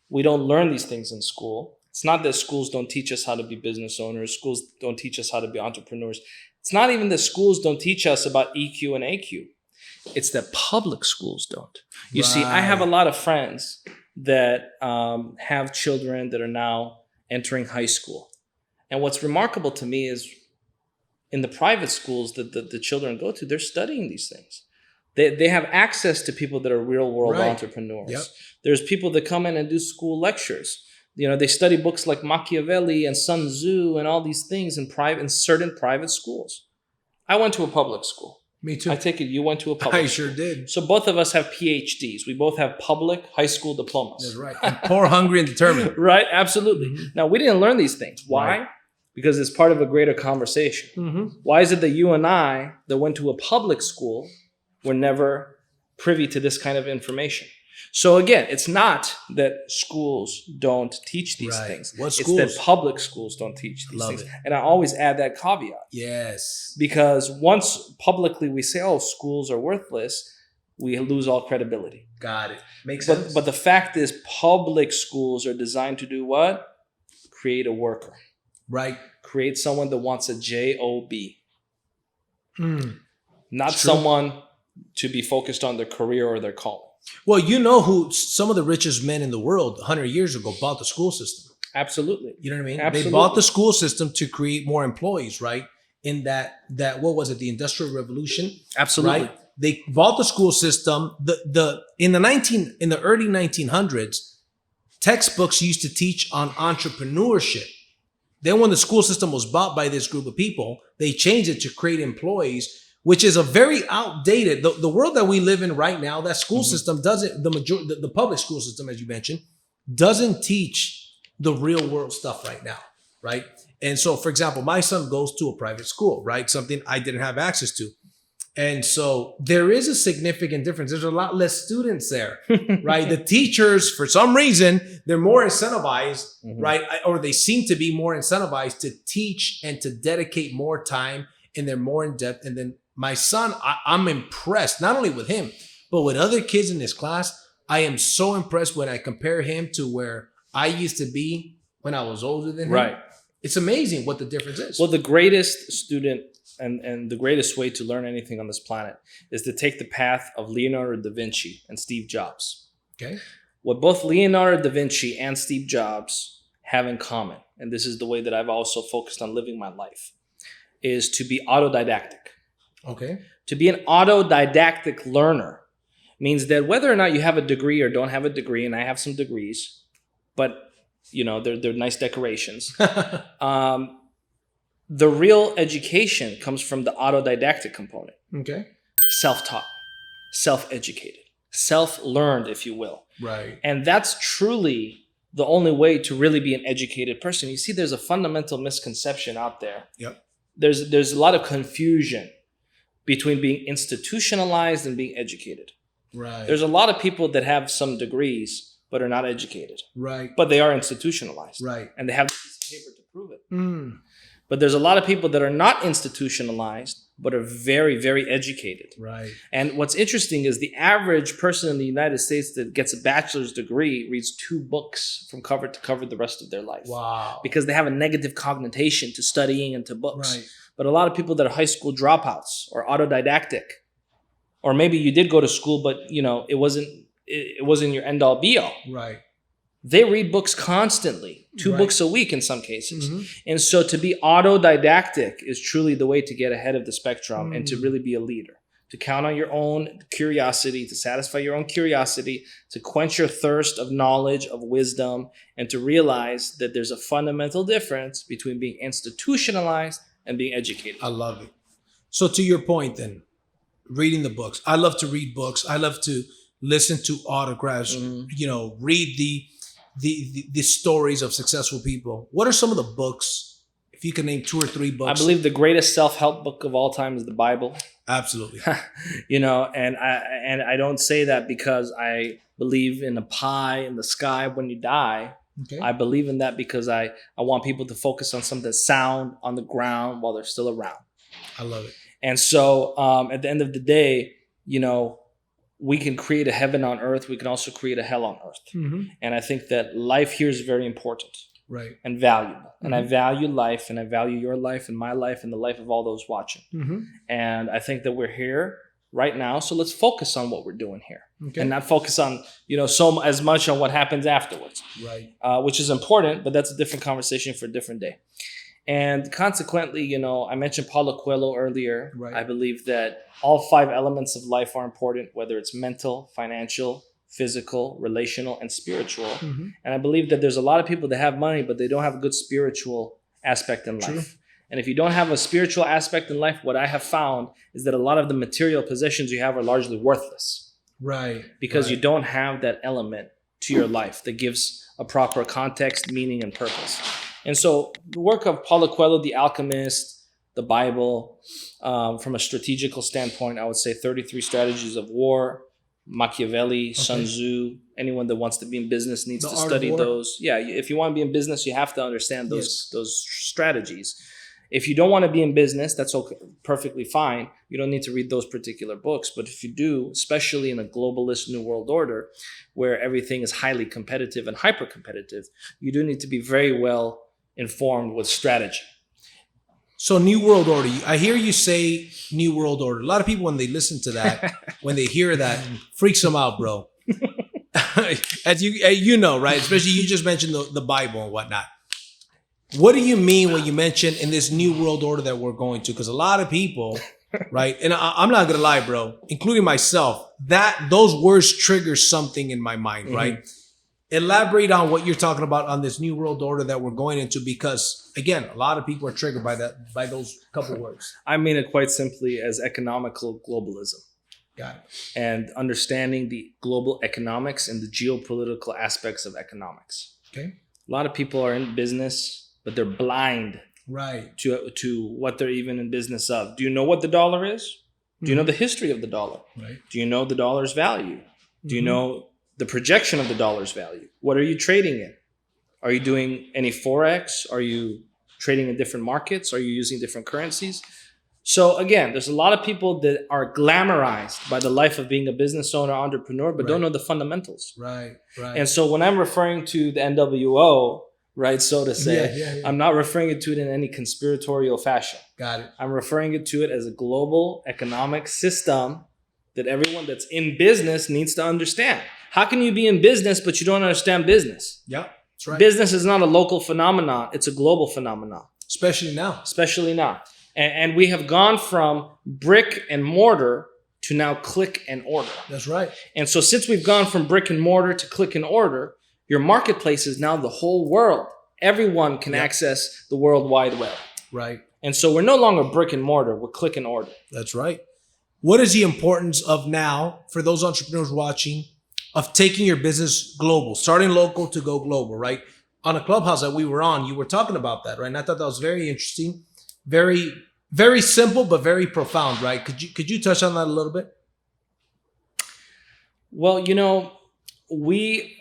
we don't learn these things in school. It's not that schools don't teach us how to be business owners. Schools don't teach us how to be entrepreneurs. It's not even that schools don't teach us about EQ and AQ. It's that public schools don't. You see, I have a lot of friends that have children that are now entering high school. And what's remarkable to me is in the private schools that the children go to, they're studying these things. They have access to people that are real world entrepreneurs. Yep. There's people that come in and do school lectures. They study books like Machiavelli and Sun Tzu and all these things in certain private schools. I went to a public school. Me too. I take it you went to a public school. I sure did. So both of us have PhDs. We both have public high school diplomas. That's right. And poor, hungry, and determined. Right, absolutely. Mm-hmm. Now, we didn't learn these things. Why? Right. Because it's part of a greater conversation. Mm-hmm. Why is it that you and I that went to a public school were never privy to this kind of information? So again, it's not that schools don't teach these things. What schools? It's that public schools don't teach these things. And I always add that caveat. Yes. Because once publicly we say, oh, schools are worthless, we lose all credibility. Got it. Makes sense. But the fact is public schools are designed to do what? Create a worker. Right. Create someone that wants a job. Not someone to be focused on their career or their calling. Well, who some of the richest men in the world 100 years ago bought the school system. Absolutely. You know what I mean? Absolutely. They bought the school system to create more employees, right? In that what was it? The Industrial Revolution? Absolutely. Right? They bought the school system. In the early 1900s, textbooks used to teach on entrepreneurship. Then when the school system was bought by this group of people, they changed it to create employees, which is a very outdated, the world that we live in right now, that school system doesn't, the public school system, as you mentioned, doesn't teach the real world stuff right now, right? And so, for example, my son goes to a private school, right? Something I didn't have access to. And so there is a significant difference. There's a lot less students there, right? The teachers, for some reason, they're more incentivized, right? Or they seem to be more incentivized to teach and to dedicate more time, and they're more in depth. And then my son, I'm impressed, not only with him, but with other kids in his class. I am so impressed when I compare him to where I used to be when I was older than him. Right. It's amazing what the difference is. Well, the greatest student and the greatest way to learn anything on this planet is to take the path of Leonardo da Vinci and Steve Jobs. Okay. What both Leonardo da Vinci and Steve Jobs have in common, and this is the way that I've also focused on living my life, is to be autodidactic. Okay. To be an autodidactic learner means that whether or not you have a degree or don't have a degree, and I have some degrees, but they're nice decorations. The real education comes from the autodidactic component. Okay. Self-taught, self-educated, self-learned, if you will. Right. And that's truly the only way to really be an educated person. You see, there's a fundamental misconception out there. Yep. There's a lot of confusion between being institutionalized and being educated. Right. There's a lot of people that have some degrees but are not educated. Right. But they are institutionalized. Right. And they have a piece of paper to prove it. But there's a lot of people that are not institutionalized, but are very, very educated. Right. And what's interesting is the average person in the United States that gets a bachelor's degree reads 2 books from cover to cover the rest of their life. Wow. Because they have a negative connotation to studying and to books. Right. But a lot of people that are high school dropouts or autodidactic, or maybe you did go to school, but it wasn't your end all be all. Right. They read books constantly, 2 Right. books a week in some cases. Mm-hmm. And so to be autodidactic is truly the way to get ahead of the spectrum and to really be a leader. To count on your own curiosity, to satisfy your own curiosity, to quench your thirst of knowledge, of wisdom, and to realize that there's a fundamental difference between being institutionalized and being educated. I love it. So to your point then, reading the books. I love to read books. I love to listen to autographs, read the stories of successful people. What are some of the books, if you can name 2 or 3 books? I believe the greatest self-help book of all time is the Bible. Absolutely. And I don't say that because I believe in a pie in the sky when you die. Okay. I believe in that because I want people to focus on something sound on the ground while they're still around. I love it. And so at the end of the day, we can create a heaven on earth. We can also create a hell on earth. Mm-hmm. And I think that life here is very important. Right. And valuable. And I Mm-hmm. value life, and I value your life and my life and the life of all those watching. Mm-hmm. And I think that we're here right now. So let's focus on what we're doing here. Okay. And not focus on, as much on what happens afterwards. Right. Which is important, but that's a different conversation for a different day. And consequently, I mentioned Paulo Coelho earlier. Right. I believe that all 5 elements of life are important, whether it's mental, financial, physical, relational, and spiritual. Mm-hmm. And I believe that there's a lot of people that have money, but they don't have a good spiritual aspect in life. True. And if you don't have a spiritual aspect in life, what I have found is that a lot of the material possessions you have are largely worthless. Right. Because right. you don't have that element to your life that gives a proper context, meaning, and purpose. And so the work of Paulo Coelho, The Alchemist, the Bible, from a strategical standpoint, I would say 33 Strategies of War, Machiavelli, Sun Tzu. Anyone that wants to be in business needs The to Art of study War. those. Yeah, if you want to be in business, you have to understand Yes. those strategies. If you don't want to be in business, that's okay, perfectly fine. You don't need to read those particular books. But if you do, especially in a globalist new world order, where everything is highly competitive and hyper competitive, you do need to be very well informed with strategy. So New World Order. I hear you say New World Order. A lot of people, when they listen to that, when they hear that, freaks them out, bro. As you know, right? Especially you just mentioned the Bible and whatnot. What do you mean when you mention in this New World Order that we're going to? Because a lot of people, right? And I'm not gonna lie, bro, including myself, those words trigger something in my mind, right? Elaborate on what you're talking about on this New World Order that we're going into, because again, a lot of people are triggered by those couple words. I mean it quite simply as economical globalism. Got it. And understanding the global economics and the geopolitical aspects of economics. Okay. A lot of people are in business, but they're blind Right. to what they're even in business of. Do you know what the dollar is? Do you know the history of the dollar? Right. Do you know the dollar's value? Do you know the projection of the dollar's value? What are you trading in? Are you doing any Forex? Are you trading in different markets? Are you using different currencies? So again, there's a lot of people that are glamorized by the life of being a business owner, entrepreneur, but don't know the fundamentals. Right. Right. And so when I'm referring to the NWO, right, so to say, Yeah. I'm not referring to it in any conspiratorial fashion. Got it. I'm referring to it as a global economic system that everyone that's in business needs to understand. How can you be in business, but you don't understand business? Yeah, that's right. Business is not a local phenomenon. It's a global phenomenon. Especially now. Especially now. And we have gone from brick and mortar to now click and order. That's right. And so since we've gone from brick and mortar to click and order, your marketplace is now the whole world. Everyone can access the World Wide Web. Right. And so we're no longer brick and mortar. We're click and order. That's right. What is the importance of now, for those entrepreneurs watching, of taking your business global, starting local to go global, right? On a Clubhouse that we were on, you were talking about that, right? And I thought that was very interesting, very, very simple, but very profound, right? Could you touch on that a little bit? Well,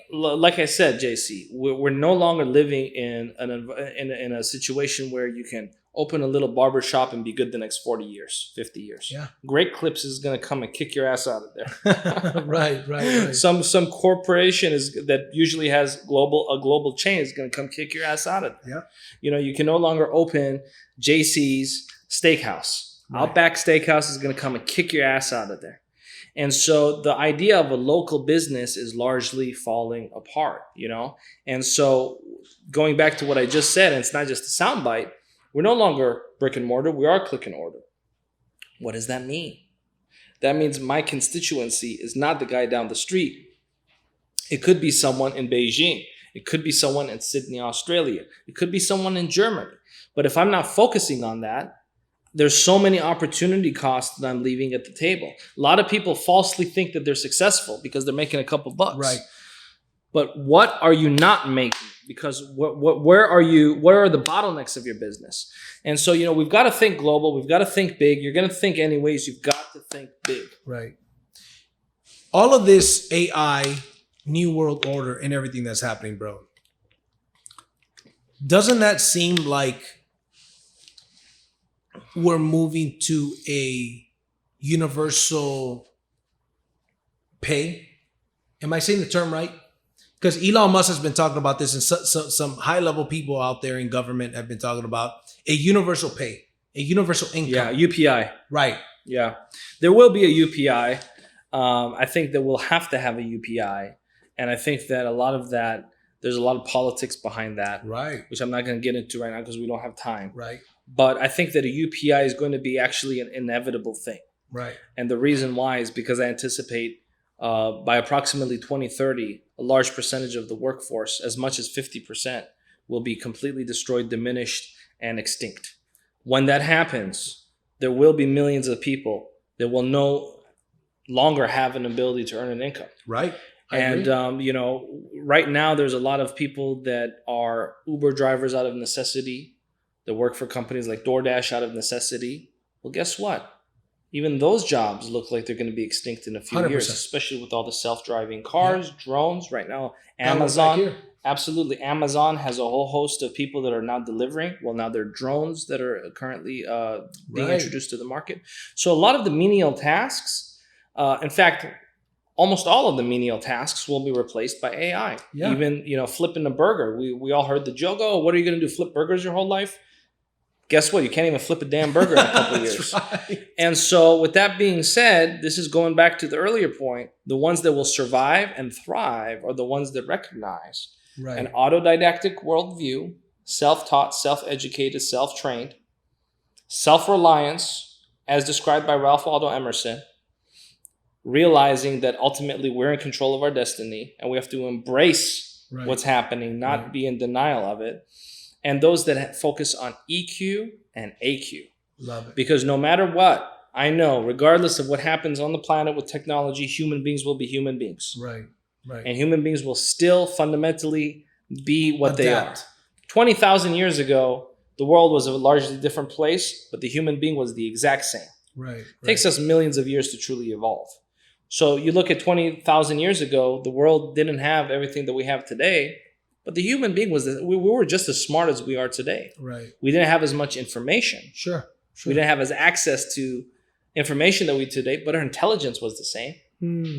like I said, JC, we're no longer living in a situation where you can open a little barber shop and be good the next 40 years, 50 years. Yeah. Great Clips is going to come and kick your ass out of there. Right. Some corporation that usually has a global chain is going to come kick your ass out of there. Yeah. You can no longer open JC's Steakhouse. Right. Outback Steakhouse is going to come and kick your ass out of there. And so the idea of a local business is largely falling apart, And so going back to what I just said, and it's not just a soundbite, we're no longer brick and mortar. We are click and order. What does that mean? That means my constituency is not the guy down the street. It could be someone in Beijing. It could be someone in Sydney, Australia. It could be someone in Germany. But if I'm not focusing on that, there's so many opportunity costs that I'm leaving at the table. A lot of people falsely think that they're successful because they're making a couple bucks. Right. But what are you not making? Because where are the bottlenecks of your business? And so, we've got to think global. We've got to think big. You're going to think anyways. You've got to think big. Right. All of this AI, new world order, and everything that's happening, bro. Doesn't that seem like we're moving to a universal pay? Am I saying the term right? Because Elon Musk has been talking about this, and some high-level people out there in government have been talking about a universal pay, a universal income. Yeah, UPI. Right. Yeah. There will be a UPI. I think that we'll have to have a UPI. And I think that a lot of that, there's a lot of politics behind that. Right. Which I'm not going to get into right now because we don't have time. Right. But I think that a UPI is going to be actually an inevitable thing. Right. And the reason why is because I anticipate by approximately 2030, a large percentage of the workforce, as much as 50%, will be completely destroyed, diminished, and extinct. When that happens, there will be millions of people that will no longer have an ability to earn an income. Right. And, right now there's a lot of people that are Uber drivers out of necessity, that work for companies like DoorDash out of necessity. Well, guess what? Even those jobs look like they're going to be extinct in a few 100%. years, especially with all the self-driving cars, drones. Right now, Amazon, absolutely. Amazon has a whole host of people that are now delivering. Well, now they're drones that are currently being introduced to the market. So a lot of the menial tasks, in fact, almost all of the menial tasks will be replaced by AI. Yeah. Even, flipping a burger. We all heard the joke, oh, what are you going to do, flip burgers your whole life? Guess what? You can't even flip a damn burger in a couple of years. Right. And so with that being said, this is going back to the earlier point. The ones that will survive and thrive are the ones that recognize an autodidactic worldview, self-taught, self-educated, self-trained, self-reliance, as described by Ralph Waldo Emerson, realizing that ultimately we're in control of our destiny and we have to embrace what's happening, not be in denial of it. And those that focus on EQ and AQ. Love it. Because no matter what, I know, regardless of what happens on the planet with technology, human beings will be human beings. Right. And human beings will still fundamentally be what they are. 20,000 years ago, the world was a largely different place, but the human being was the exact same. Right. It takes us millions of years to truly evolve. So you look at 20,000 years ago, the world didn't have everything that we have today. But the human being we were just as smart as we are today. Right. We didn't have as much information. Sure. We didn't have as access to information that we today, but our intelligence was the same.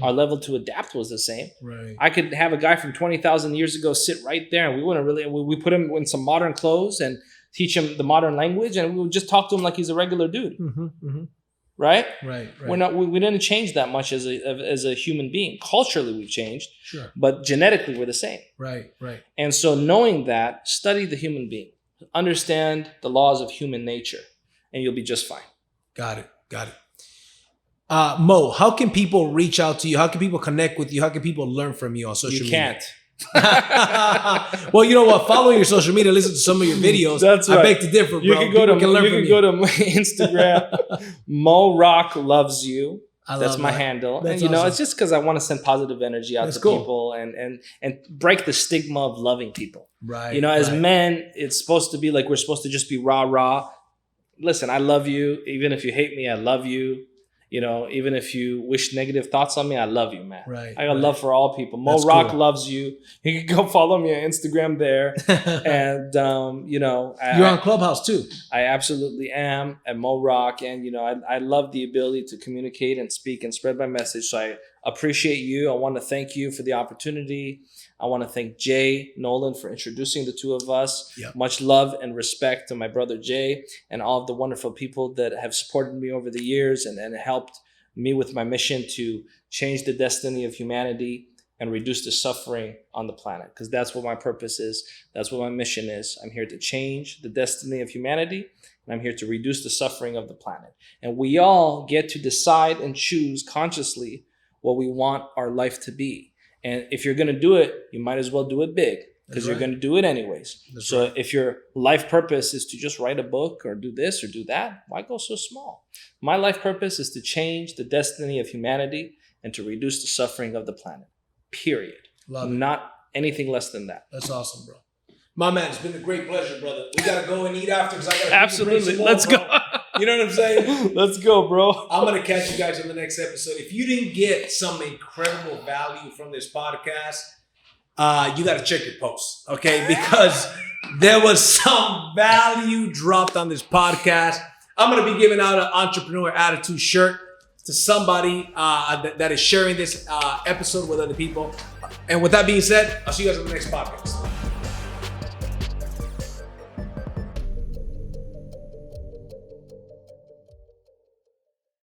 Our level to adapt was the same. Right. I could have a guy from 20,000 years ago sit right there, and we put him in some modern clothes and teach him the modern language, and we would just talk to him like he's a regular dude. Right? Right. We didn't change that much as a human being. Culturally, we've changed. Sure. But genetically, we're the same. Right. And so knowing that, study the human being. Understand the laws of human nature, and you'll be just fine. Got it. Mo, how can people reach out to you? How can people connect with you? How can people learn from you on social media? You can't. Well, you know what? Following your social media, listen to some of your videos. That's right. I beg to differ, bro. You can go to Instagram. Mo Rock Loves You. That's my handle. That's and awesome. It's just because I want to send positive energy out to people and break the stigma of loving people. Right. As men, it's supposed to be like we're supposed to just be rah. Listen, I love you. Even if you hate me, I love you. You know, even if you wish negative thoughts on me, I love you, man. Right. I got love for all people. Mo That's Rock cool. loves you. You can go follow me on Instagram there. And, you know, You're on Clubhouse too. I absolutely am at Mo Rock. And, you know, I love the ability to communicate and speak and spread my message. So I appreciate you. I want to thank you for the opportunity. I want to thank Jay Nolan for introducing the two of us. Yep. Much love and respect to my brother Jay and all of the wonderful people that have supported me over the years and helped me with my mission to change the destiny of humanity and reduce the suffering on the planet. Because that's what my purpose is. That's what my mission is. I'm here to change the destiny of humanity, and I'm here to reduce the suffering of the planet. And we all get to decide and choose consciously what we want our life to be. And if you're going to do it, you might as well do it big, because you're going to do it anyways. So if your life purpose is to just write a book or do this or do that, why go so small? My life purpose is to change the destiny of humanity and to reduce the suffering of the planet. Period. Love it. Not anything less than that. That's awesome, bro. My man, it's been a great pleasure, brother. We got to go and eat after because I got to Absolutely. Let's go. You know what I'm saying? Let's go, bro. I'm going to catch you guys on the next episode. If you didn't get some incredible value from this podcast, you got to check your posts, okay? Because there was some value dropped on this podcast. I'm going to be giving out an Entrepreneur Attitude shirt to somebody that is sharing this episode with other people. And with that being said, I'll see you guys on the next podcast.